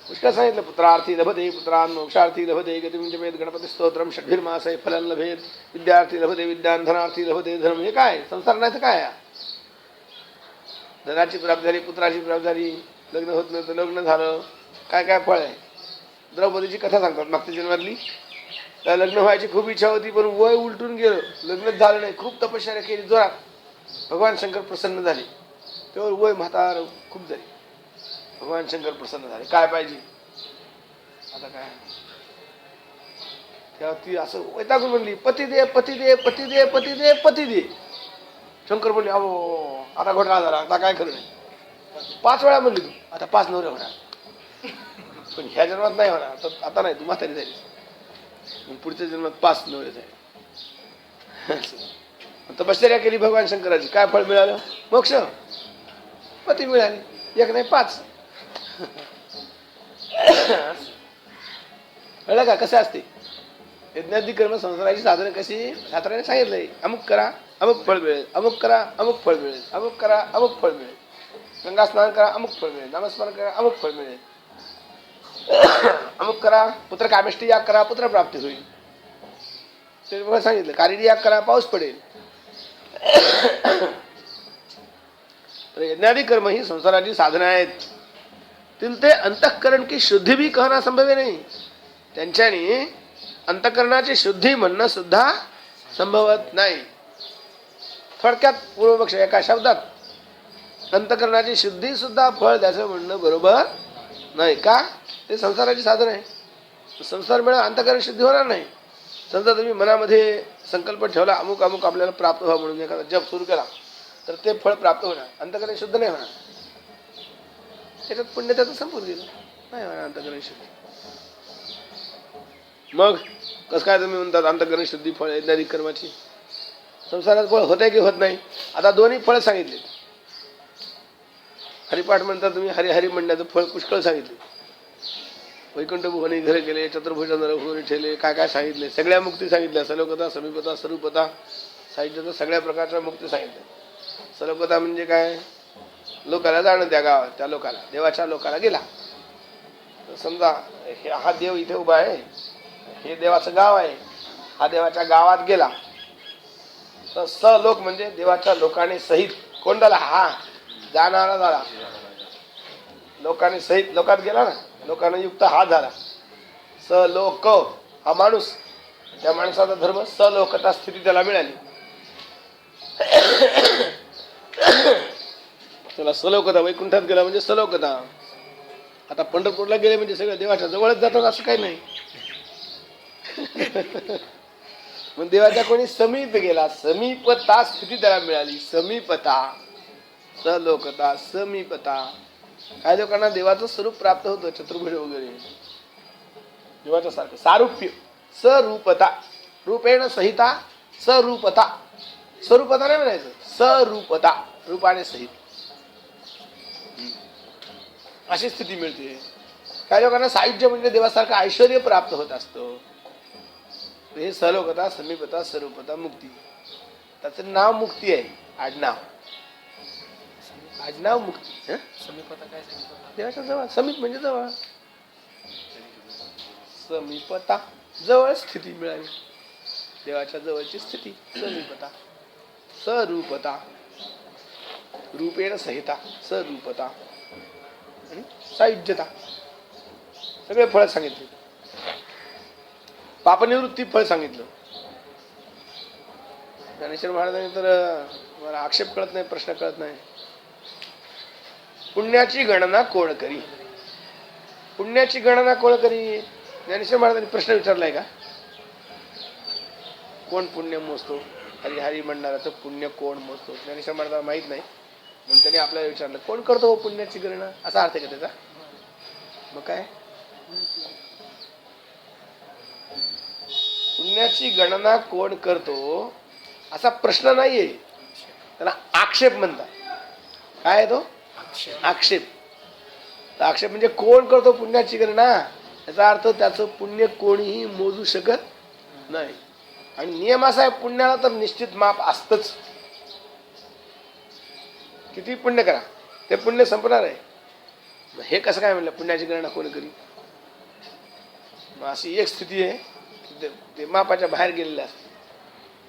पुष्कळ सांगितलं. पुत्रार्थी लभते पुत्रान्, मोक्षार्थी लभते गतिं गणपती स्तोत्रम षड्भिर्मासे फलं लभेत, विद्यार्थी लभते विद्यान्, धनार्थी लभते धनम. हे काय संसार नाही तर काय? धनाची प्राप्ती झाली, पुत्राची प्राप्ती झाली, लग्न होत नव्हतं, लग्न झालं. काय काय फळ आहे? द्रौपदीची कथा सांगतात मागच्या जन्मातली. त्या लग्न व्हायची खूप इच्छा होती पण वय उलटून गेलं, लग्नच झालं नाही. खूप तपश्चर्या केली जोरात. भगवान शंकर प्रसन्न झाले. तेव्हा वय म्हातार खूप झाली. भगवान शंकर प्रसन्न झाले. काय पाहिजे आता? काय तेव्हा ती असं वैतागून म्हणली पती दे, पती दे, पती दे, पती दे, पती दे. शंकर बोलले अहो आता घोटाळा झाला, आता काय करू नये. 5 वेळा म्हणली तू. आता 5 नवरे होणार, पण ह्या जन्मात नाही होणार. आता नाही, तू म्हातारी झाली. पुढच्या जन्मात 5 नवरे जाईल. तपश्चर्या केली भगवान शंकराची, काय फळ मिळालं? मोक्ष, पती मिळाली, एक नाही 5. कळलं का कसं असते यज्ञादी कर्म संसाराची साधनं कशी? शास्त्राने सांगितलंय, अमुक करा अमुक फळ मिळेल, अमुक करा अमुक फळ मिळेल, अमुक करा अमुक फळ मिळेल, गंगा स्नान करा अमुक फळ मिळेल, नामस्मरण करा अमुक फळ मिळेल, अमुक करा पुत्र कामेष्टी याग करा पुत्र प्राप्ती होईल. ते मला सांगितलं, कारिडी याग करा पाऊस पडेल. तर यज्ञादी कर्म ही संसाराची साधनं आहेत. तिल ते अंतःकरण की शुद्धी भी कहना संभव नाही. त्यांच्यानी अंतःकरणाची शुद्धी म्हणणं सुद्धा संभवत नाही. थोडक्यात पूर्वपक्ष एका शब्दात अंतःकरणाची शुद्धी सुद्धा फळ त्याचं म्हणणं बरोबर नाही. का? ते संसाराची साधन आहे. संसार मिळा अंतःकरण शुद्धी होणार नाही. समजा तुम्ही मनामध्ये संकल्प ठेवला अमुक अमुक आपल्याला प्राप्त व्हा म्हणून एखादा जप सुरू केला तर ते फळ प्राप्त होणार, अंतःकरण शुद्ध नाही होणार. त्याच्यात पुण्य त्याचं संपून गेलं, नाही होणार अंतःकरण शुद्धी. मग कसं काय तुम्ही म्हणतात अंतःकरण शुद्धी फळ यज्ञादी कर्माची? संसारात फळ होत आहे की होत नाही? आता दोन्ही फळ सांगितले. हरिपाठ म्हणतात तुम्ही, हरिहरी म्हणण्याचं फळ पुष्कळ सांगितले. वैकुंठ भुवनी घरे गेले, चतुर्भुज नरभुवनी ठेले, काय काय सांगितले. सगळ्या मुक्ती सांगितल्या, सलोकता समीपता स्वरूपता साहित्याचं सगळ्या प्रकारच्या मुक्ती सांगितल्या. सलोकता म्हणजे काय? लोकाला जाणं, त्या गावात त्या लोकाला, देवाच्या लोकाला गेला. समजा हा देव इथे उभा आहे, हे देवाचं गाव आहे, हा देवाच्या गावात गेला तर सलोक म्हणजे देवाच्या लोकांनी सहित कोंडाला हा जाणारा झाला. लोकांनी सहित लोकात गेला ना, लोकांना युक्त हा झाला. सलोक हा माणूस, त्या माणसाचा धर्म सलोकता स्थिती त्याला मिळाली. त्याला सलोकता, वैकुंठात गेला म्हणजे सलोकता. आता पंढरपूरला गेले म्हणजे सगळं देवाच्या जवळच जातात असं काही नाही. मग देवाच्या कोणी समीप गेला, समीपता स्थिती त्याला मिळाली. समीपता, सलोकता, समीपता. काही लोकांना देवाचं स्वरूप प्राप्त होतं, चतुर्भुज वगैरे देवाच्या सारखं. सारूप्य, सरूपता, रूपेण सहिता सरूपता. स्वरूपता नाही म्हणायचं, सरूपता, रूपाने सहित अशी स्थिती मिळते. काही लोकांना सायुज्य म्हणजे देवासारखं ऐश्वर्य प्राप्त होत असतं. हे सलोकता, समीपता, स्वरूपता, मुक्ती. त्याचं नाव मुक्ती आहे, आडनाव. आडनाव मुक्ती. समीपता काय सांगितलं? देवाच्या जवळ. समीप म्हणजे जवळ. समीपता जवळ स्थिती मिळाली, देवाच्या जवळची स्थिती. समीपता, स्वरूपता, रूपेण सहिता स्वरूपता, सायुज्यता. सगळे फळ सांगितले. पापनिवृत्ती फळ सांगितलं. ज्ञानेश्वर महाराजांनी तर मला आक्षेप कळत नाही, प्रश्न कळत नाही. पुण्याची गणना कोण करी? पुण्याची गणना कोण करी? ज्ञानेश्वर महाराजांनी प्रश्न विचारलाय का? कोण पुण्य मोजतो? हरिहरी म्हणणाराचं पुण्य कोण मोजतो? ज्ञानेश्वर महाराजांना माहित नाही म्हणून त्यांनी आपल्याला विचारलं, कोण करतो पुण्याची गणना? असा अर्थ आहे का त्याचा? मग काय, पुण्याची गणना कोण करतो असा प्रश्न नाहीये, त्याला आक्षेप म्हणतात. काय आहे तो? आक्षेप. आक्षेप म्हणजे कोण करतो पुण्याची गणना, याचा अर्थ त्याचं पुण्य कोणीही मोजू शकत नाही. आणि नियम असा आहे, पुण्याला तर निश्चित माप असतच. किती पुण्य करा ते पुण्य संपणार आहे. हे कसं काय म्हणलं पुण्याची गणना कोण करी? अशी एक स्थिती आहे, ते मापाच्या बाहेर गेलेलं असते.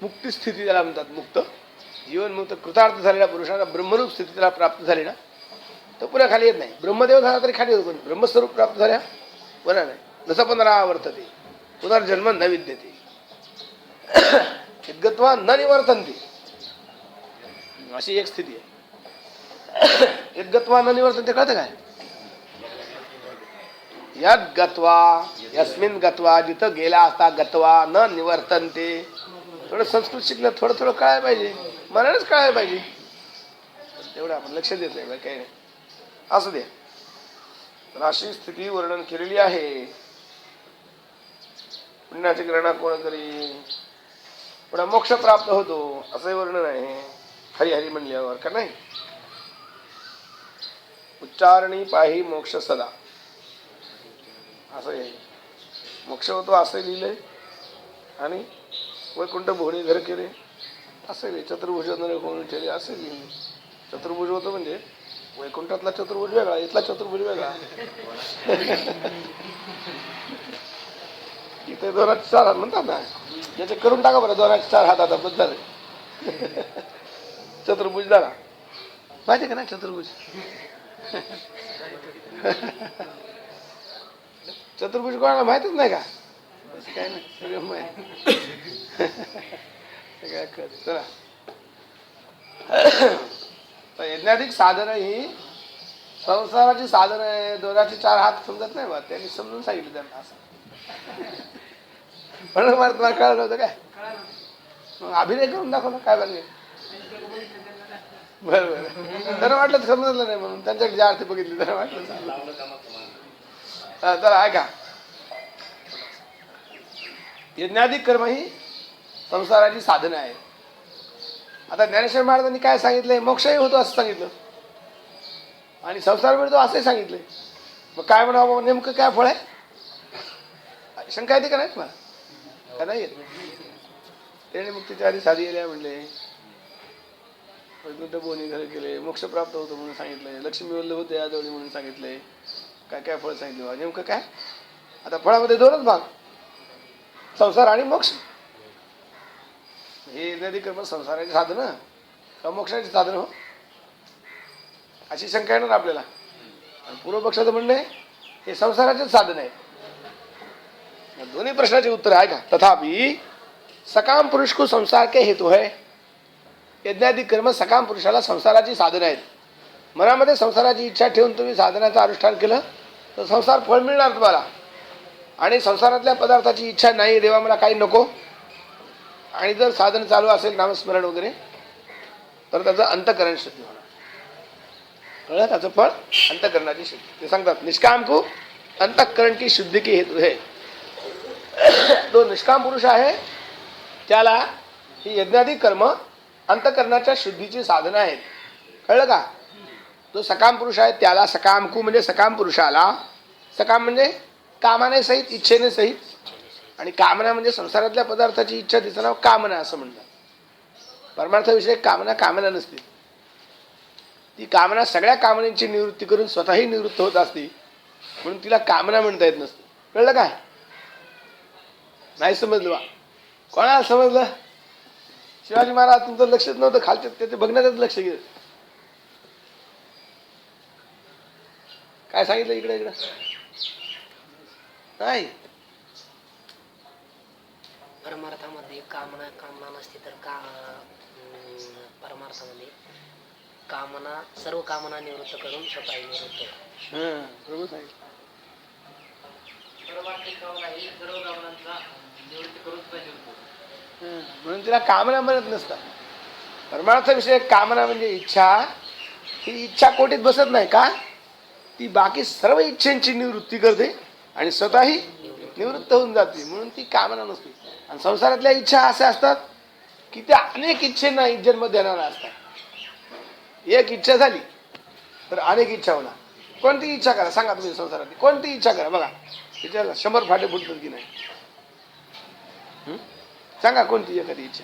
मुक्ती स्थिती त्याला म्हणतात. मुक्त जीवन मुक्त कृतार्थ झालेला पुरुषाला ब्रह्मरूप स्थिती त्याला प्राप्त झाली ना, तो पुन्हा खाली येत नाही. ब्रह्मदेव झाला तरी खाली होतो, ब्रह्मस्वरूप प्राप्त झाल्या पुन्हा नाही. नस पुनरावर्तते पुनर्जन्म न विद्यते यद्गत्वा न निवर्तन्ते. अशी एक स्थिती आहे. यद्गत्वा न निवर्तन्ते कळतं काय? यद गत्वा यस्मिन गत्वा, जिथं गेला असता गत्वा न निवर्तन्ते. थोडं संस्कृत शिकलं, थोडं थोडं कळायला पाहिजे, मनानेच कळायला पाहिजे. तेवढं आपण लक्ष देत नाही, काही नाही. असू दे. तर अशी स्थिती वर्णन केलेली आहे. पुण्याची गणना कोण करी? पुन्हा मोक्ष प्राप्त होतो असं वर्णन आहे हरी हरी म्हणल्यावर का नाही. उच्चारणी पाही मोक्ष सदा असं आहे. मोक्ष होतो असं लिहिलंय आणि वैकुंठ भोवणी घर केले असे लिहिले. चतुर्भुज होऊन ठेवले असे लिहिले. चतुर्भुज होतो म्हणजे वैकुंठातला चतुर्भुज वेगळा, इथला चतुर्भुज वेगळा. इथे 2-4 हात म्हणतात ना, याचे करून टाका बरं 2-4 हात आता बद्द झाले. चतुर्भुज झाला माहिती का ना चतुर्भुज. चतुर्भुज कोणाला माहितच नाही का. असं काय नाही सगळं माहिती. सगळ्या कळत. चला यज्ञाधिक साधन ही संसाराची साधन आहे. 2-4 हात समजत नाही बा, त्यांनी समजून सांगितलं त्यांना असं. म्हणून मला तुम्हाला कळलं नव्हतं काय. मग अभिनय करून दाखवलं काय बरं. बरं बरं त्यांना वाटलं समजलं नाही म्हणून त्यांच्याकडे ज्या अर्थी बघितली त्यांना वाटलं. चला ऐका. यज्ञाधिक कर्म ही संसाराची साधन आहे. आता ज्ञानेश्वर महाराजांनी काय सांगितलंय, मोक्षही होतो असं सांगितलं आणि संसार मिळतो असंही सांगितलंय. मग काय म्हणावं, नेमकं काय फळ आहे. शंका येते का नाही तुम्हाला, का नाही येत. त्याने मुक्तीच्या आधी साधी गेल्या म्हणले, वैकुंठ भोवनी घर केले, मोक्ष प्राप्त होतो म्हणून सांगितलंय, लक्ष्मी वल्लभ होते याजवळी म्हणून सांगितलंय. काय काय फळ सांगितलं नेमकं काय. आता फळामध्ये 2च भाग, संसार आणि मोक्ष. हे यज्ञाधिक कर्म संसाराची साधन का मोक्षाची साधन हो, अशी शंका येणार आपल्याला. पूर्व पक्षाचं म्हणणं आहे हे संसाराचेच साधन आहे. दोन्ही प्रश्नाचे उत्तर आहे का. तथापि सकाम पुरुष को संसार के हेतु है. यज्ञाधिक कर्म सकाम पुरुषाला संसाराची साधन आहेत. मनामध्ये संसाराची इच्छा ठेवून तुम्ही साधनाचं अनुष्ठान केलं तर संसार फळ मिळणार तुम्हाला. आणि संसारातल्या पदार्थाची इच्छा नाही, देवा मला काही नको, आणि जर साधन चालू असेल नामस्मरण वगैरे तर त्याचं अंतःकरण शुद्धी होणार. कळलं, त्याचं फळ अंतःकरणाची शुद्धी. ते सांगतात निष्काम को अंतःकरण की शुद्धी की हेतु है. जो निष्काम पुरुष आहे त्याला ही यज्ञाधिक कर्म अंतःकरणाच्या शुद्धीची साधनं आहेत. कळलं का. जो सकाम पुरुष आहे त्याला सकाम को म्हणजे सकाम पुरुषाला, सकाम म्हणजे कामाने सहित, इच्छेने सहित, आणि कामना म्हणजे संसारातल्या पदार्थाची इच्छा, तिचं नाव कामना असं म्हणतात. परमार्थाविषयी कामना कामना नसते. ती कामना सगळ्या कामनांची निवृत्ती करून स्वतःही निवृत्त होत असते, म्हणून तिला कामना म्हणता येत नसते. कळलं काय. नाही समजलं बा. कोणाला समजलं. शिवाजी महाराज तुमचं लक्षच नव्हतं, खालच्या त्याचे बघण्यातच लक्ष गेलं. काय सांगितलं इकडे इकडं नाही. परमार्थामध्ये कामना नसते तर परमार्थामध्ये कामना, सर्व कामना निवृत्त करून स्वतः निवृत्त होतो. बरोबर सांगितलं. परमार्थिक कामना ही सर्व कामनांचा निवृत्ती करून पाहिजे होतो. म्हणून तिला कामना म्हणत नसतात. परमार्थाविषयी कामना म्हणजे इच्छा. ही इच्छा कोटीत बसत नाही का, ती बाकी सर्व इच्छांची निवृत्ती करते आणि स्वतःही निवृत्त होऊन जाते, म्हणून ती कामना नसते. आणि संसारातल्या इच्छा अशा असतात की त्या अनेक इच्छेंना जन्म देणाऱ्या असतात. एक इच्छा झाली तर अनेक इच्छा होणार. कोणती इच्छा करा सांगा तुम्ही, संसारातली कोणती इच्छा करा बघा, तिच्याला 100 फाटे फुटतात की नाही. सांगा कोणती एखादी इच्छा.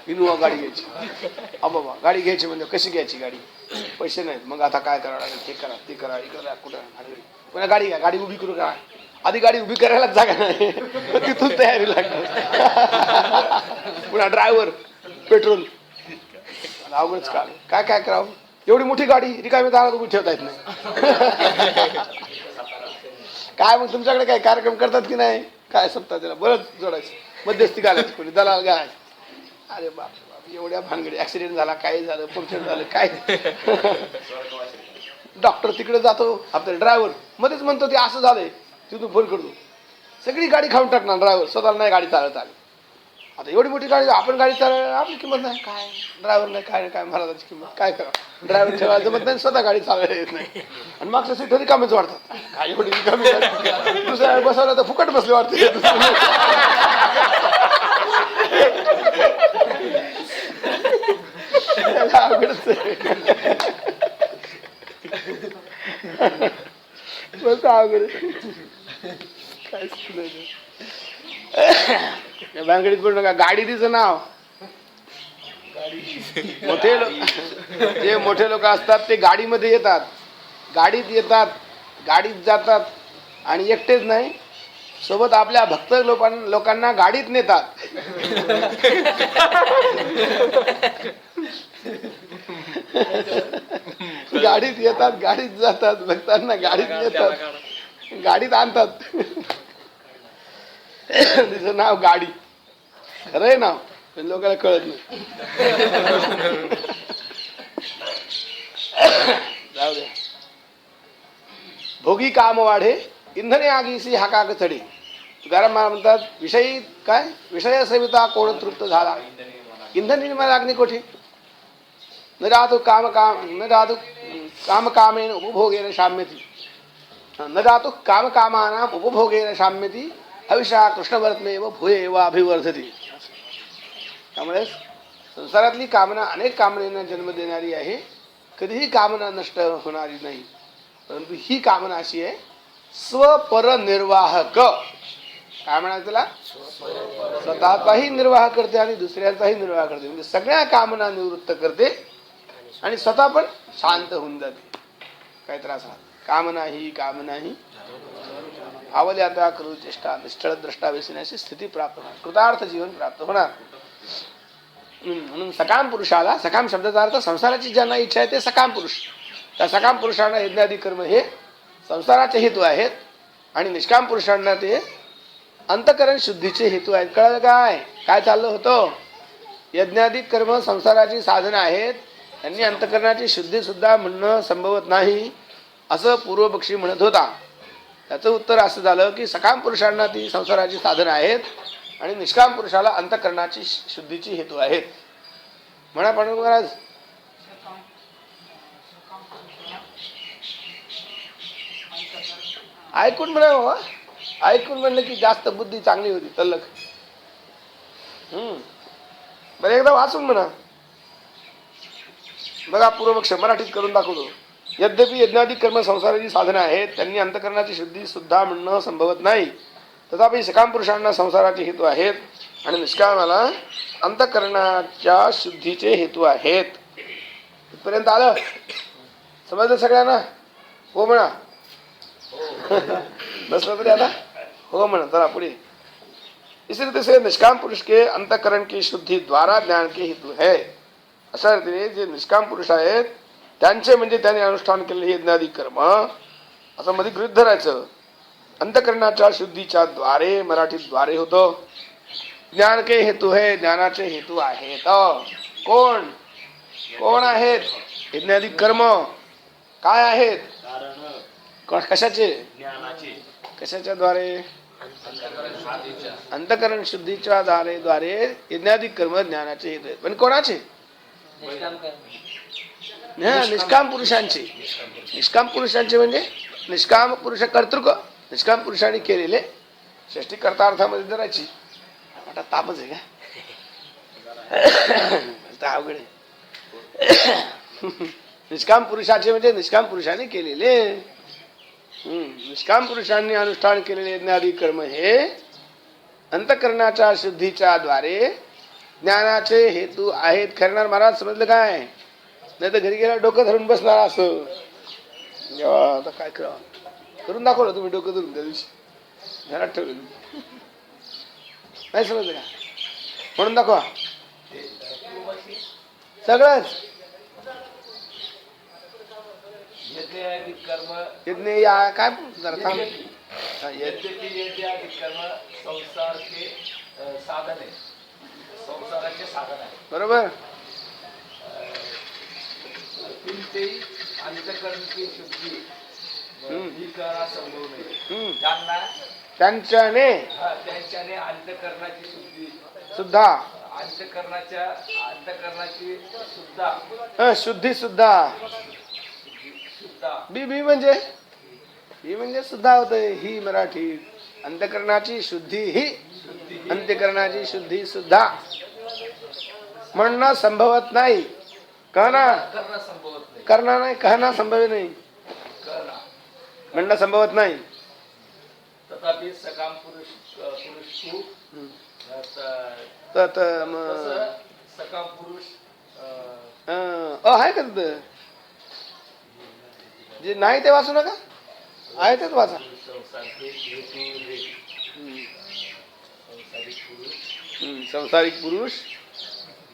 इनोवा गाडी घ्यायची. बाबा गाडी घ्यायची म्हणजे कशी घ्यायची गाडी, पैसे नाहीत, मग आता काय करावं लागेल, हे करा ते करा, इकडे कुठं पुन्हा गाडी घ्या, गाडी उभी करू का. आधी गाडी उभी करायलाच जागा नाही, तिथून तयारी लागणार. पुन्हा ड्रायव्हर, पेट्रोल, अवघडच काळ. काय काय करावं. एवढी मोठी गाडी रिकामी दारात उभी ठेवता येत नाही. काय मग तुमच्याकडे काय कार्यक्रम करतात की नाही, काय सप्ताह त्याला बरंच जोडायचं, मध्यस्थी घालायची, कोणी दलाल घालायचं. अरे बाप बाप, एवढ्या भानगडी, ऍक्सिडेंट झाला, काय झालं, पंक्चर झालं, काय. डॉक्टर तिकडे जातो, आपला ड्रायव्हर मध्येच म्हणतो ते असं झालंय, तिथून फोन करतो, सगळी गाडी खाऊन टाकणार ड्रायव्हर, स्वतःला नाही गाडी चालत आली. आता एवढी मोठी गाडी आपण गाडी चालवायला आपली किंमत नाही, काय ड्रायव्हर नाही, काय नाही, काय महाराजाची किंमत काय करा, ड्रायव्हर ठेवायला जमत नाही, स्वतः गाडी चालवायला येत नाही, आणि मागच्या सीट रिकामीच वाटतात, काय एवढी रिकामी गाडी, दुसऱ्या बसवलं तर फुकट बसले वाटते. अवघडच आहे. बस अवघड काय भानगडीत बोलू नका. गाडी तिचं नाव मोठे लोक असतात ते गाडीमध्ये येतात, गाडीत येतात, गाडीत जातात, आणि एकटेच नाही सोबत आपल्या भक्त लोकांना गाडीत नेतात. गाडीत येतात, गाडीत जातात, भक्तांना गाडीत नेतात, गाडीत आणतात. तिचं नाव गाडी, खरंय नाव, पण लोकांना कळत नाही. जाऊ द्या. भोगी काम वाढे इंधने आगीसी हाकाक चढे. तुकाराम महाराज म्हणतात विषयी काय विषय सविता कोण तृप्त झाला, इंधन निर्माण अग्नी कोठे. न राहतो काम कामेन उपभोगेन शाम्यती, न राहतो काम कामानां उपभोगेन शाम्यती, हविषा कृष्णवर्त्मेव भूये व अभिवर्धती. त्यामुळे संसारातली कामना अनेक कामनेना जन्म देणारी आहे, कधीही कामना नष्ट होणारी नाही. परंतु ही कामना अशी आहे स्वपरनिर्वाहक. काय म्हणायचं त्याला, स्वतःचाही निर्वाह करते आणि दुसऱ्यांचाही निर्वाह करते, म्हणजे सगळ्या कामना निवृत्त करते आणि स्वतः पण शांत होऊन जाते. काय त्रास हा कामना ही आवले आता करू चेष्टा, निष्ठळ द्रष्टा व्यसनाची स्थिती प्राप्त होणार, कृतार्थ जीवन प्राप्त होणार. म्हणून सकाम पुरुषाला, सकाम शब्दाचा अर्थ संसाराची ज्यांना इच्छा आहे ते सकाम पुरुष. त्या सकाम पुरुषांना यज्ञादी कर्म हे संसाराचे हेतू आहेत, आणि निष्काम पुरुषांना ते अंतकरण शुद्धीचे हेतू आहेत. कळलं काय काय चाललं होतं. यज्ञादी कर्म संसाराची साधनं आहेत, त्यांनी अंतकरणाची शुद्धी सुद्धा म्हणणं संभवत नाही असं पूर्वपक्षी म्हणत होता. त्याचं उत्तर असं झालं की सकाम पुरुषांना ती संसाराची साधनं आहेत आणि निष्काम पुरुषाला अंतकरणाची शुद्धीची हेतू आहेत. म्हणा पांडुरंग महाराज. ऐकून म्हणा, ऐकून म्हणलं की जास्त बुद्धी चांगली होती तल्लख. बरं एकदा वाचून म्हणा. बघा पूर्वपक्ष मराठीत करून दाखवतो. यद्यपि यज्ञादी कर्म संसाराची साधनं आहेत, त्यांनी अंतकरणाची शुद्धी सुद्धा म्हणणं संभवत नाही, तथापि सकाम पुरुषांना संसाराचे हेतू आहेत आणि निष्कामाला अंतकरणाच्या शुद्धीचे हेतू आहेत. इथपर्यंत आलं, समजलं सगळ्यांना. हो म्हणा. बसलं तरी आता हो म्हणा. चला पुढे. इसी रीति से निष्काम पुरुष के अंतकरण की शुद्धि द्वारा ज्ञान के हेतु है. अशा रीतीने जे निष्काम पुरुष आहेत त्यांचे म्हणजे त्यांनी अनुष्ठान केलेले यज्ञादी कर्म असं मध्ये गृहीत धरायचं. अंतकरणाच्या शुद्धीच्या द्वारे, मराठीत द्वारे होतं. ज्ञान के हेतू है, ज्ञानाचे हेतू आहेत. कोण कोण आहेत यज्ञादी कर्म? काय आहेत? कशाचे? कशाच्या द्वारे? अंतकरण शुद्धीच्या द्वारे यज्ञादी कर्म ज्ञानाचे हेतू आहेत. पण कोणाचे? निष्काम पुरुषांचे. निष्काम पुरुषांचे म्हणजे निष्काम पुरुष कर्तृक, निष्काम पुरुषांनी केलेले. षष्टी कर्तार्थामध्ये धरायची. आता तापच आहे का अवघड आहे. निष्काम पुरुषाचे म्हणजे निष्काम पुरुषांनी केलेले. निष्काम पुरुषांनी अनुष्ठान केलेले यज्ञादी कर्म हे अंतकरणाच्या शुद्धीच्या द्वारे ज्ञानाचे हेतू आहेत. खरणार महाराज समजलं काय? नाही तर घरी गेला डोकं धरून बसणार असं. आता काय करावं, करून दाखवलं तुम्ही डोकं धरून त्या दिवशी, घरात ठेवलं नाही. समजलं का? म्हणून दाखवा सगळंच. कर्म या काय जरा थांब. कर्म संसार के साधन आहे, संसाराचे साधन आहे. बरोबर. अंतकरण की शुद्धी ही करा संभव नाही. त्यांच्याने त्यांच्याने अंतकरणाची शुद्धी सुद्धा अंतकरणाची सुद्धा शुद्धी सुद्धा सुद्धा बी म्हणजे सुद्धा होतंय ही मराठी. अंतकरणाची शुद्धी ही अंतकरणाची शुद्धी सुद्धा म्हणणं संभवत नाही. कहना करणं संभवत नाही. करणार नाही, कहना संभव नाही, करणं म्हणणं संभवत नाही. तथापि सकाम पुरुष तू तत तसं सकाम पुरुष आहे का तिथं? जे नाही ते वाचू नका, आहे तेच वाचा. संसारचे हेतू हे संसारिक पुरुष संसारिक पुरुष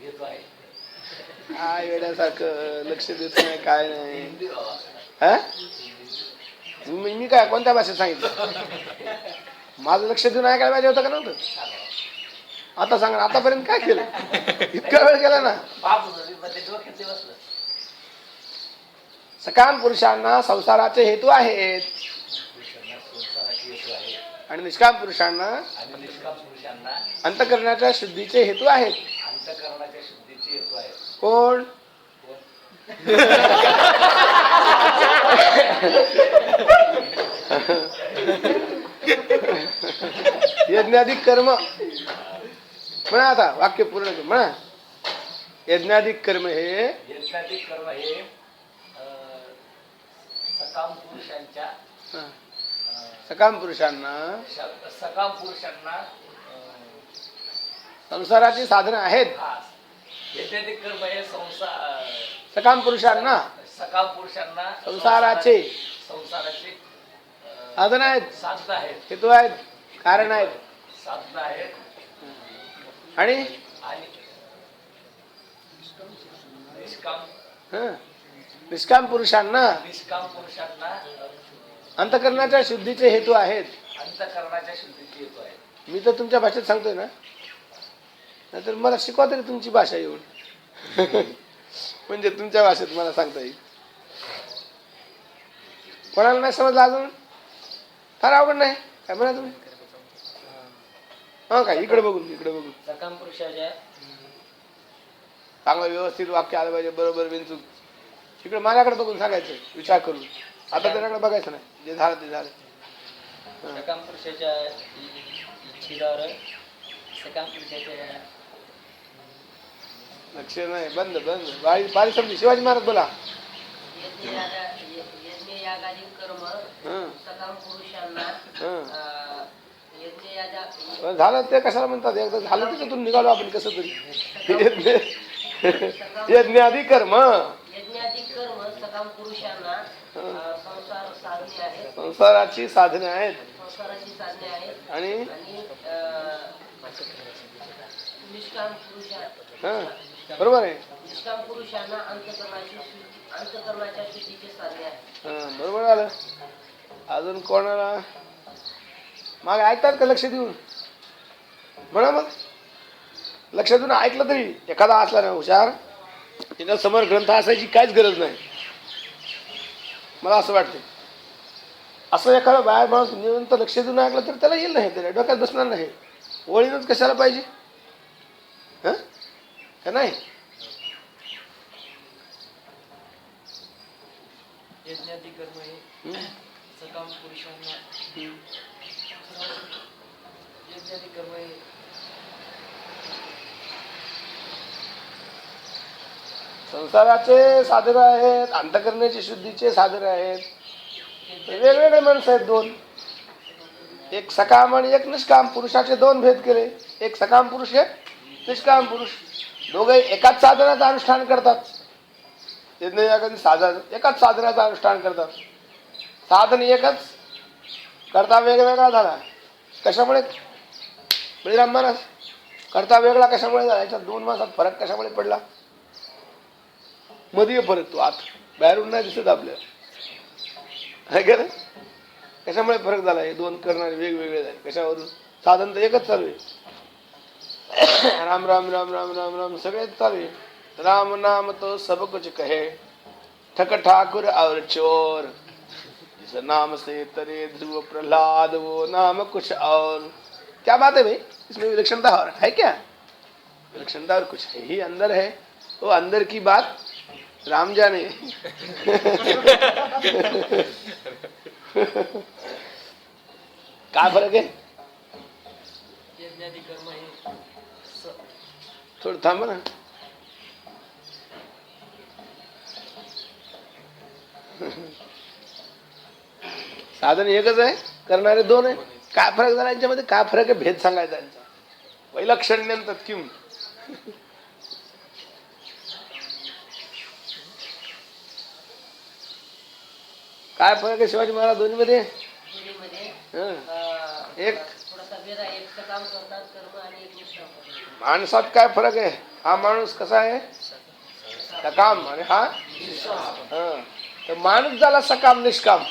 हेतू आहे. काय वेड्यासारखं लक्ष देत नाही, काय नाही. हा मी काय कोणत्या भाषेत सांगितलं? माझं लक्ष देऊन ऐकायला पाहिजे होतं का नव्हतं? आता सांगा, आतापर्यंत काय केलं? इतका वेळ केला ना. सकाम पुरुषांना संसाराचे हेतू आहेत संसाराचे हेतू आहे आणि निष्काम पुरुषांना आणि निष्काम पुरुषांना अंतकरणाच्या शुद्धीचे हेतू आहेत. अंतकरणाच्या शुद्धीचे हेतू आहे. कोण? यज्ञाधिक कर्म म्हणा. आता वाक्य पूर्ण कर म्हणा. यज्ञाधिक कर्म हे यज्ञाधिक कर्म हे सकाम पुरुषांच्या सकाम पुरुषांना सकाम पुरुषांना संसाराची साधनं आहेत. यज्ञाधिक कर्म हे सकाम पुरुषांना सकाम पुरुषांना संसाराचे साधन आहेत, साधनं आहेत, हेतू आहेत, कारण आहेत. साधनं आहेत आणि आणि निष्काम पुरुषांना अंतकरणाच्या शुद्धीचे हेतू आहेत. अंतकरणाच्या शुद्धीचे हेतू आहेत. मी तर तुमच्या भाषेत सांगतोय ना, नाहीतर मला शिकवा तरी तुमची भाषा येऊन. म्हणजे तुमच्या भाषेत मला सांगता येईल. कोणाला नाही समजलं अजून? फार अवघड नाही. काय म्हणा तुम्ही? हा काय इकडे बघून सकाम पुरुषाच्या चांगलं व्यवस्थित वाक्य आलं पाहिजे, बरोबर बिनचूक. इकडे माझ्याकडे बघून सांगायचं, विचार करून. आता त्याच्याकडे बघायचं नाही, जे झालं ते झालं. सकाम पुरुषाच्या इच्छेद्वारे सकाम पुरुषाच्या लक्ष नाही. बंद बारी समजी. शिवाजी महाराज बोला. यज्ञयागादी कर्म सकाम पुरुषांना झालं ते कशाला म्हणतात? एकदा झालं त्याच्यातून निघालो आपण कसं तरी. यज्ञादी कर्म सकाम पुरुषांना संसाराची साधने आहेत आणि निष्काम बरोबर आहे. निष्काम पुरुषांना अंतकरणाच्या शुद्धीचे साधने आहेत. बरोबर आलं. अजून कोणाला मागे ऐकतात का? लक्ष देऊन म्हणा. मग लक्ष देऊन ऐकलं तरी एखादा असला ना हुशार, त्याच्या समोर ग्रंथ असायची काहीच गरज नाही. मला असं वाटतं. असं एखादा बाहेर माणूस निरंतर लक्ष देऊन ऐकलं तर त्याला येईल नाही, त्याला डोक्यात बसणार नाही. ओळीनच कशाला पाहिजे? का नाही? यज्ञाधिक कर्म हे सकाम पुरुषांना यज्ञाधिक कर्म हे संसाराचे साधन आहेत, अंतकरणाची शुद्धीचे साधन आहेत. वेगवेगळे माणसं आहेत दोन. एक सकाम आणि एक निष्काम. पुरुषाचे दोन भेद केले. एक सकाम पुरुष, एक निष्काम पुरुष. दोघे एकाच साधनाचं अनुष्ठान करतात. यज्ञयागादी साधन एकाच साधनाचं अनुष्ठान करतात. साधन एकच, करता वेगवेगळा झाला. कशामुळे? बळीराम महाराज करता वेगळा कशामुळे झाला? याच्यात दोन माणसात फरक कशामुळे पडला? मध्ये फरक तो आत बाहेरून नाही दिसत आपल्याला. कशामुळे फरक झाला? हे दोन करणारे वेगवेगळे झाले. कशावरून? साधन तर एकच चालू आहे. राम राम राम राम राम राम सगळेच चालू आहे. राम नाम तो सब कुछ कहे, ठक ठाकुर और चोर, जिस नाम से तरे ध्रुव प्रहलाद वो नाम कुछ और. क्या बात है भाई? इसमें विलक्षणता और है क्या? विलक्षणता और कुछ है ही अंदर है, वो अंदर की बात राम जाने। काय फरक आहे? यज्ञादी कर्म हे थोडं थांबा ना. साधन एकच आहे, करणारे दोन आहे. काय फरक झाला यांच्यामध्ये? काय फरक आहे? भेद सांगायचा यांचा. वैलक्षण्यं तत्किम. काय फरक आहे शिवाजी महाराज दोन्ही मध्ये? एक माणसात काय फरक आहे? हा माणूस कसा आहे? सकाम. आणि हा तर माणूस झाला सकाम निष्काम.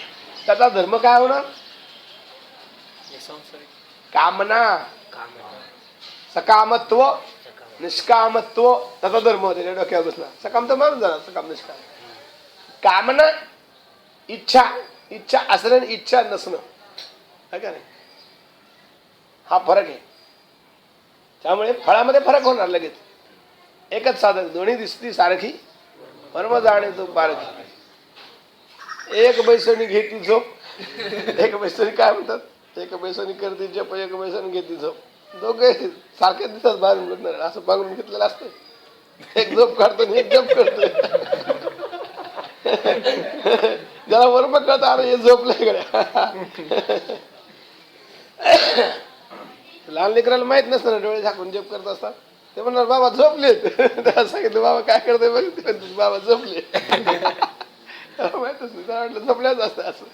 त्याचा धर्म काय होणार? कामना. सकामत्व निष्कामत्व त्याचा धर्म होते डोक्यावर बसला. सकाम तर माणूस झाला, सकाम निष्काम. कामना इच्छा, इच्छा असणं इच्छा नसणं, है का नाही? हा फरक आहे. त्यामुळे फळामध्ये फरक होणार लगेच. एकच साधन, दोन्ही दिसती सारखी, परम जाणे तो पारखी. एक बैसणी घेती झोप, एक बैसणी काय म्हणतात, एक बैसणी करते जप, एक बैसणी घेते झोप. दोघे सारखे दिसतात बाहेरून बघणार. असं पांघरून घेतलेलं असतं. एक झोप काढतो आणि एक जप करतोय. ज्याला बरोबर कळत अरे हे झोपलंय गड्या. लहान लेकराला माहित नसतं ना, डोळे झाकून जप करत असतात. ते म्हणणार बाबा झोपलेत. त्याला सांगितलं बाबा काय करतोय बघ, बाबा झोपले. माहितच नाही, त्याला म्हटलं झोपल्याच असतं. असं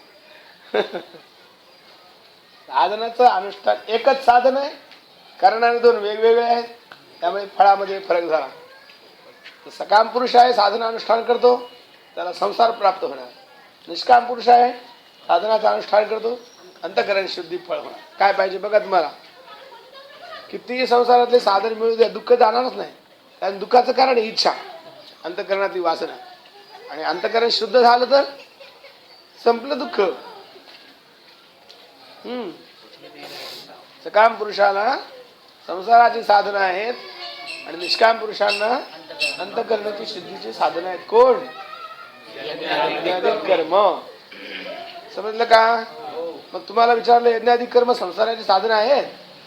साधनाचं अनुष्ठान एकच साधन आहे, करणारे दोन वेगवेगळे आहेत. त्यामुळे फळामध्ये फरक झाला. तर सकाम पुरुष आहे, साधना अनुष्ठान करतो, त्याला संसार प्राप्त होणार. निष्काम पुरुष आहे, साधनाचं अनुष्ठान करतो, अंतःकरण शुद्धी फळ होणार. काय पाहिजे बघा तुम्हाला? कितीही संसारातले साधन मिळू द्या, दुःख जाणारच नाही. कारण दुःखाचं कारण आहे इच्छा, अंतःकरणातली वासना. आणि अंतःकरण शुद्ध झालं तर संपलं दुःख. सकाम पुरुषाला संसाराची साधनं आहेत आणि निष्काम पुरुषांना अंतःकरणाची शुद्धीची साधनं आहेत. कोण? यज्ञाधिक कर्म. समजलं का? मग तुम्हाला विचारलं यज्ञाधिक कर्म संसाराची साधनं आहेत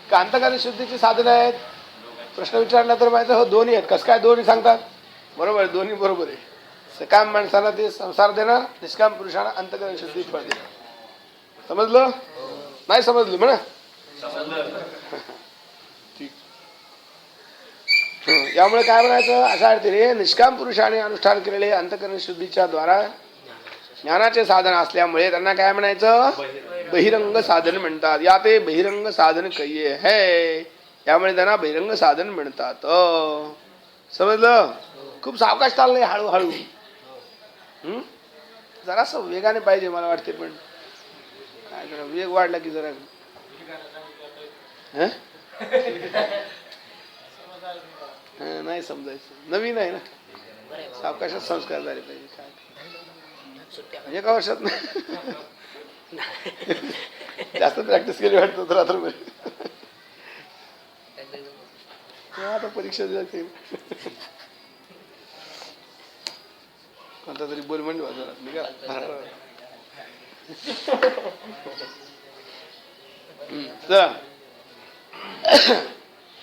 का अंतःकरण शुद्धीची साधनं आहेत? प्रश्न विचारला तर माहिती हो दोन्ही आहेत. कसं काय दोन्ही सांगतात? बरोबर, दोन्ही बरोबर आहे. सकाम माणसाला ते संसार देणार, निष्काम पुरुषांना अंतःकरण शुद्धी फळ देणार. समजलं? नाही समजलं म्हणा. ठीक. यामुळे काय म्हणायचं? अशा अर्थी निष्काम पुरुषाने अनुष्ठान केलेले अंतःकरण शुद्धीच्या द्वारा ज्ञानाचे साधन असल्यामुळे त्यांना काय म्हणायचं? बहिरंग साधन म्हणतात. या ते बहिरंग साधन कहिये है, यामुळे त्यांना बहिरंग साधन म्हणतात. समजलं? खूप सावकाश चाललंय, हळूहळू. जरासं वेगाने पाहिजे मला वाटते, पण काय करा, वेग वाढला की जरा नाही समजायचं. नवीन आहे ना, सावकाशात संस्कार झाले पाहिजे. काय एका वर्षात जास्त प्रॅक्टिस केली वाटतं तर रात्रभर. आता परीक्षा द्यायची कोणता तरी बोल म्हणजे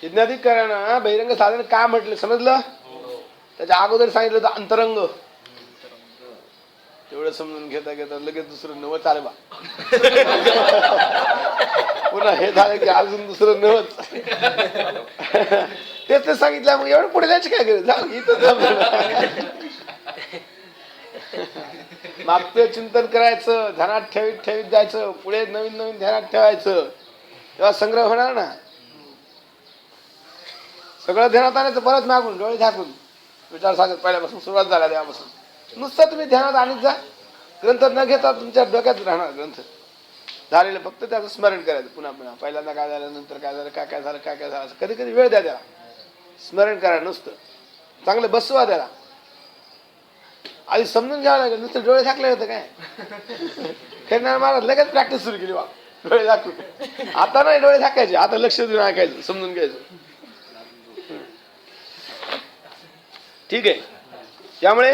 यज्ञाधिक करणं बहिरंग साधन का म्हटलं समजलं? त्याच्या अगोदर सांगितलं होतं अंतरंग. एवढं समजून घेता घेता लगेच दुसरं नवं चाले बा. पुन्हा हे झालं की अजून दुसरं नवच. तेच ते सांगितलं. मग एवढं पुढे जायची काय गरज? झालं इथं मागचं चिंतन करायचं, ध्यानात ठेवीत ठेवीत जायचं, पुढे नवीन नवीन ध्यानात ठेवायचं, तेव्हा संग्रह होणार ना. सगळं ध्यानात आणायचं, परत मागून डोळे झाकून विचार सांगत पहिल्यापासून सुरुवात झाला तेव्हापासून. नुसतं तुम्ही ध्यानात आणत जा, ग्रंथ न घेता तुमच्या डोक्यात राहणार ग्रंथ झालेलं. फक्त त्याचं स्मरण करायचं पुन्हा पुन्हा. पहिल्यांदा काय झालं, नंतर काय झालं, काय काय झालं, काय काय झालं. कधी कधी वेळ द्या त्याला, स्मरण करा नुसतं. चांगलं बसवा त्याला. आधी समजून घ्यावं लागेल. नुसतं डोळे झाकले होते काय? खेळणार महाराज लगेच प्रॅक्टिस सुरू केली बा, डोळे झाकून. आता नाही डोळे झाकायचे, आता लक्ष देऊन ऐकायचं, समजून घ्यायचं. ठीक आहे. त्यामुळे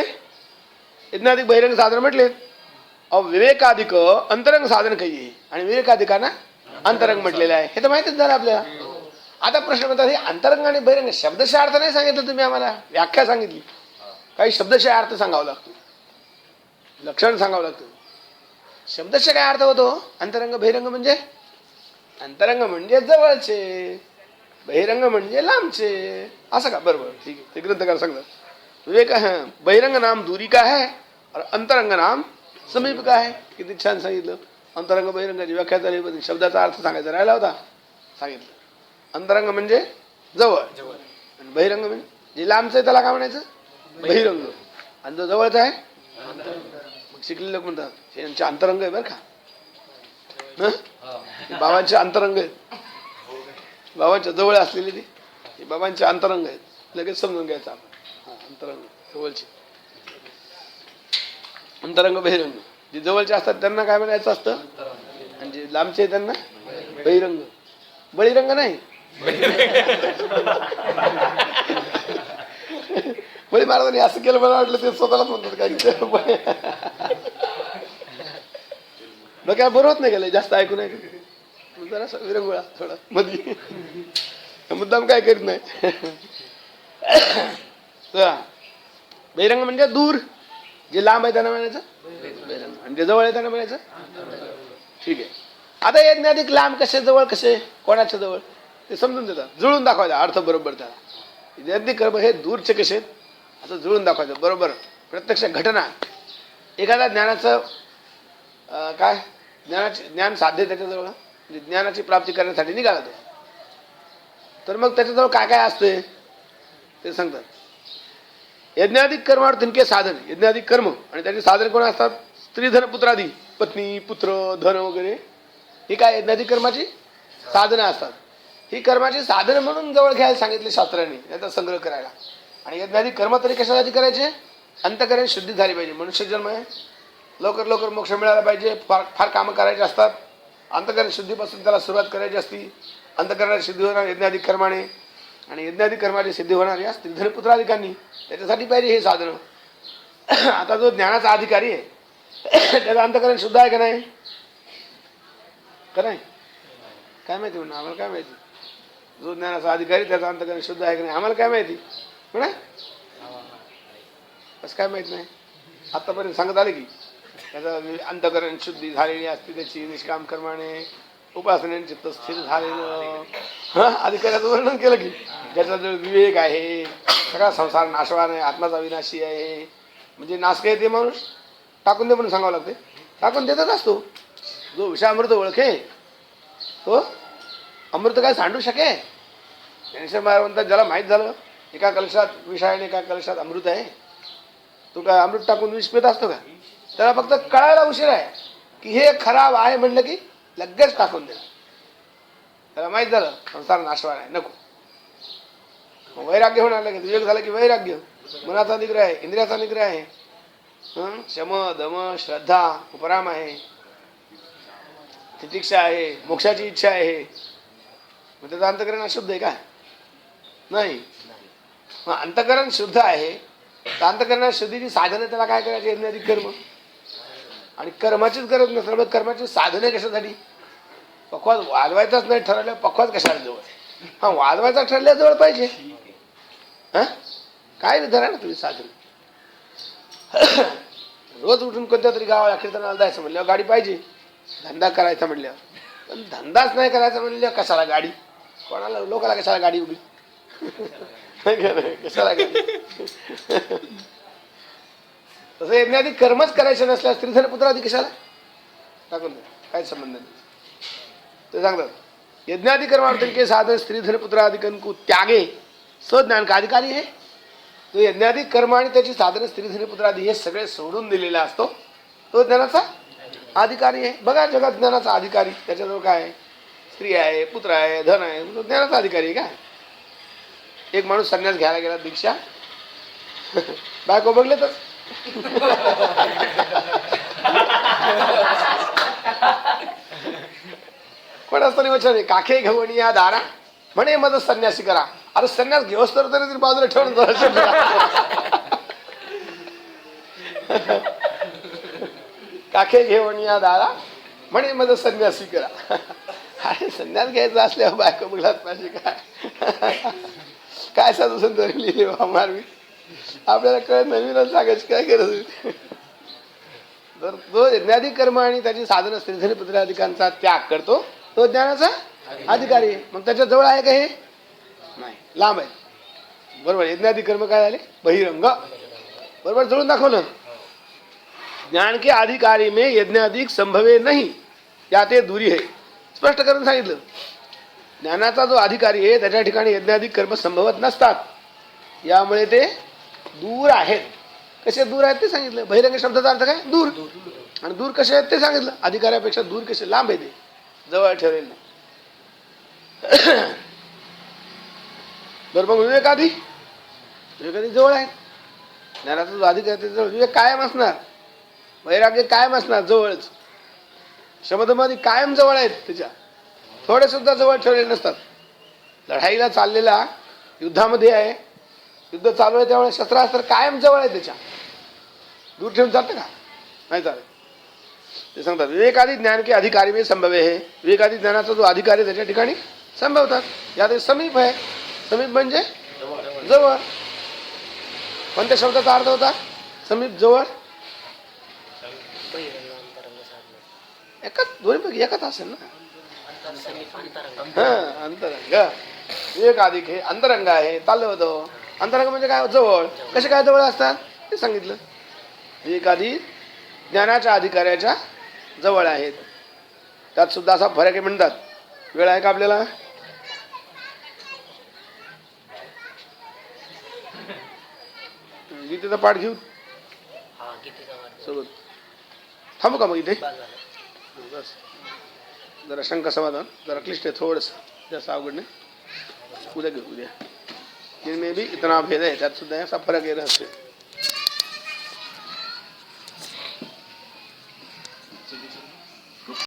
यज्ञाधिक बहिरंग साधन म्हटलेत. विवेकाधिक अंतरंग साधन काही आहे आणि विवेकाधिकांना अंतरंग म्हटलेलं आहे. हे तर माहितीच झालं आपल्याला. आता प्रश्न म्हणतात हे अंतरंग आणि बहिरंग शब्दशः अर्थ नाही सांगितलं तुम्ही आम्हाला, व्याख्या सांगितली. काही शब्दशः अर्थ सांगावा लागतो, लक्षण सांगावं लागतं. शब्दशः काय अर्थ होतो? अंतरंग बहिरंग म्हणजे अंतरंग म्हणजे जवळचे, बहिरंग म्हणजे लांबचे, असं का? बरोबर, ठीक आहे. ते ग्रंथकार सांगतात. विवेक बहिरंग नाम दूरी का है और अंतरंग नाम समीप का है. किती छान सांगितलं. अंतरंग बहिरंगाची व्याख्या झाली, पण शब्दाचा अर्थ सांगायचा राहिला होता, सांगितलं. अंतरंग म्हणजे जवळ आणि बहिरंग म्हणजे जे लांबचं आहे त्याला काय म्हणायचं? बहिरंग. आणि जो जवळचा आहे मग शिकलेले लोक म्हणतात यांचे अंतरंग आहे बरं का. बाबांचे अंतरंग आहेत, बाबांच्या जवळ असलेले ते बाबांचे अंतरंग आहेत. लगेच समजून घ्यायचं आपण. अंतरंग जवळचे, अंतरंग बहिरंग. जे जवळचे असतात त्यांना काय म्हणायचं असतं आणि जे लांबचे त्यांना बहिरंग. बळीरंग नाही, बळी महाराजांनी असं केलं मला वाटलं ते स्वतःलाच म्हणतात काय. डोक्याला बरोबर नाही गेलं जास्त ऐकून जरा विरंगुळा थोडा मधी मुद्दाम काय करीत नाही. बहिरंग म्हणजे दूर, जे लांब आहे त्यांना म्हणायचं बहिरंग आणि जे जवळ आहे त्यांना म्हणायचं. ठीक आहे. आता यज्ञाधिक लांब कसे, जवळ कसे, कोणाच्या जवळ ते समजून देतात, जुळून दाखवायचा अर्थ बरोबर त्याला. यज्ञाधिक कर्म हे दूरचे कसे असं जुळून दाखवायचं बरोबर. प्रत्यक्ष घटना एखाद्या ज्ञानाचं काय ज्ञान साध्य त्याच्याजवळ, म्हणजे ज्ञानाची प्राप्ती करण्यासाठी निघाला तो, तर मग त्याच्याजवळ काय काय असते ते सांगतात. यज्ञाधिक कर्मावर तिनके साधन, यज्ञाधिक कर्म आणि त्याचे साधन कोण असतात? स्त्री धन पुत्रादी, पत्नी पुत्र धन वगैरे, ही काय यज्ञाधिक कर्माची साधनं असतात. ही कर्माची साधनं म्हणून जवळ घ्यायला सांगितले शास्त्रांनी, याचा संग्रह करायला. आणि यज्ञाधिक कर्म तरी कशासाठी करायचे? अंतःकरण शुद्धी झाली पाहिजे. मनुष्य जन्म आहे, लवकर लवकर मोक्ष मिळाला पाहिजे, फार फार कामं करायचे असतात. अंतःकरण शुद्धीपासून त्याला सुरुवात करायची असती. अंतःकरणाची सिद्धी होणार यज्ञाधिक कर्माने आणि यज्ञाधिक कर्माची सिद्धी होणार या स्त्रीधनपुत्राधिकांनी. त्याच्यासाठी पाहिजे हे साधनं. आता जो ज्ञानाचा अधिकारी आहे त्याचं अंतःकरण शुद्ध आहे का नाही? का नाही? काय माहिती म्हणून आम्हाला काय माहिती? जो ज्ञानाचा अधिकारी त्याचं अंतःकरण शुद्ध आहे का नाही आम्हाला काय माहिती म्हणा? असं काय माहित नाही. आतापर्यंत सांगत आले की त्याचं अंतःकरण शुद्धी झालेली असते, त्याची निष्काम कर्माने उपासनेने चित्त स्थिर झालेलं. अधिकाऱ्याचं वर्णन केलं की ज्याचा जो विवेक आहे, सगळा संसार नाशवान आहे, आत्माचा विनाशी आहे. म्हणजे नाश काय ते माणूस टाकून दे म्हणून सांगावं लागते, टाकून देतच असतो. जो विषामृत ओळखे तो अमृत काय सांडू शके? ज्ञानेश्वर महाराज म्हणतात ज्याला माहीत झालं एका कलशात विष आहे आणि एका कलशात अमृत आहे, तो काय अमृत टाकून विष पित असतो का? त्याला फक्त कळायला उशीर आहे की हे खराब आहे म्हणलं की लगेच टाकून दे. त्याला माहीत झालं संसार नाशवान आहे, नको. वैराग्य होणार लगेच. विवेक झाला की वैराग्य, मनाचा निग्रह आहे, इंद्रियाचा निग्रह आहे, शम दम श्रद्धा उपराम आहे, तितिक्षा आहे, मोक्षाची इच्छा आहे. मग त्याचं अंतःकरण अशुद्ध आहे का? नाही. मग अंतःकरण शुद्ध आहे तर अंतःकरणात शुद्धीची साधनं त्याला काय करायची? यज्ञाधिक कर्म. आणि कर्माचीच गरज नसल्यामुळे कर्माची साधने कशासाठी? पक्वाद वाजवायचाच नाही ठरवलं, पक्वाद कशाला जवळ? हा वाजवायचा ठरल्या जवळ पाहिजे. हा काय धरा ना तुम्ही साधन. रोज उठून कोणत्या तरी गावाला कीर्तनाला जायचं म्हणल्यावर गाडी पाहिजे. धंदा करायचा म्हणल्यावर, पण धंदाच नाही करायचा म्हणल्यावर कशाला गाडी? कोणाला लोकाला कशाला गाडी उभी? कशाला गाडी? तसं यज्ञाधिक कर्मच करायचं नसल्यास स्त्रीधन पुत्राधिक कशाला टाकून दे, काय संबंध नाही. ते सांगतात यज्ञादि कर्मार्थन के साधन स्त्रीधन पुत्राधिकन को त्यागे सज्ञान का अधिकारी आहे. तो यज्ञाधिक कर्म आणि त्याची साधन स्त्रीधन पुत्रादी हे सगळे सोडून दिलेला असतो, तो ज्ञानाचा अधिकारी आहे. बघा जगात ज्ञानाचा अधिकारी त्याच्याजवळ काय आहे? स्त्री आहे, पुत्र आहे, धन आहे, तो ज्ञानाचा अधिकारी आहे. काय एक माणूस संन्यास घ्यायला गेला दीक्षा, बायको बघले तर कोणाच तरी वचन आहे, काखे घेऊन या दारा म्हणे मज संन्यासी करा अरे संन्यास घेऊस तर तरी बाजूला ठेवून काखे घेऊन या दारा म्हणे माझं संन्यासी करा. अरे संन्यास घ्यायचा असल्यावर बायको मुलात पाहिजे काय साधू संत लिहिले मारवी आपल्याला कळत नवीनच सांगायची काय गरज होती. जर जो यज्ञाधिक कर्म आणि त्याची साधन स्त्रीधनी पुत्राधिकांचा त्याग करतो तो ज्ञानाचा अधिकारी आहे. मग त्याच्या जवळ आहे का हे नाही, लांब आहे. बरोबर. यज्ञाधिक कर्म काय झाले बहिरंग, बरोबर जुळून दाखवलं. ज्ञान के अधिकारी में यज्ञाधिक संभवे नाही या ते दुरी है, स्पष्ट करून सांगितलं. ज्ञानाचा जो अधिकारी आहे त्याच्या ठिकाणी यज्ञाधिक कर्म संभवत नसतात, यामुळे ते दूर आहेत. कसे दूर आहेत ते सांगितलं. बहिरंग शब्दाचा अर्थ काय दूर, आणि दूर कसे आहेत ते सांगितलं. अधिकाऱ्यापेक्षा दूर कसे लांब आहे ते, जवळ ठेवलेलं नाही. बरोबर. विवेकाधी जवळ आहे. ज्ञानाचा जो अधिकारी जवळ, विवेक कायम असणार, वैराग्य कायम असणार जवळच. शमदमादी कायम जवळ आहेत त्याच्या, थोडे सुद्धा जवळ ठेवलेले नसतात. लढाईला चाललेला युद्धामध्ये आहे, युद्ध चालू आहे त्यामुळे शस्त्रास्त्र कायम जवळ आहे त्याच्या, दूर ठेवून चालतं का नाही चालत. ते सांगतात विवेकादी ज्ञान के अधिकारी में संभवे है. विवेकादी ज्ञानाचा जो अधिकारी त्याच्या ठिकाणी संभवतात. यात समीप आहे. समीप म्हणजे जवळ. कोणत्या शब्दाचा अर्थ होता समीप जवळ? बहिरंग अंतरंग साधन. एकाच दोन्हीपैकी एकाच असेल ना. समीप अंतरंग. हा अंतरंग. विवेक अधिक हे अंतरंग आहे. चाललं होतं. अंतरंग म्हणजे काय जवळ. कसे काय जवळ असतात ते सांगितलं. विवेकाधी ज्ञानाच्या अधिकाऱ्याच्या जवळ आहेत. त्यात सुद्धा असा फरक आहे म्हणतात. वेळ आहे का आपल्याला? गीतेचा पाठ घेऊ हा गीतेचा वाद सोबत. थांबू का मग इथे? बाद झाला. बस. जरा शंका समाधान जरा क्लिष्ट आहे थोडंसं, जास्त अवघड नाही. उद्या घेऊ उद्या. इनमें भी इतना भेद है, त्यात सुद्धा असा फरक आहे रहस्य.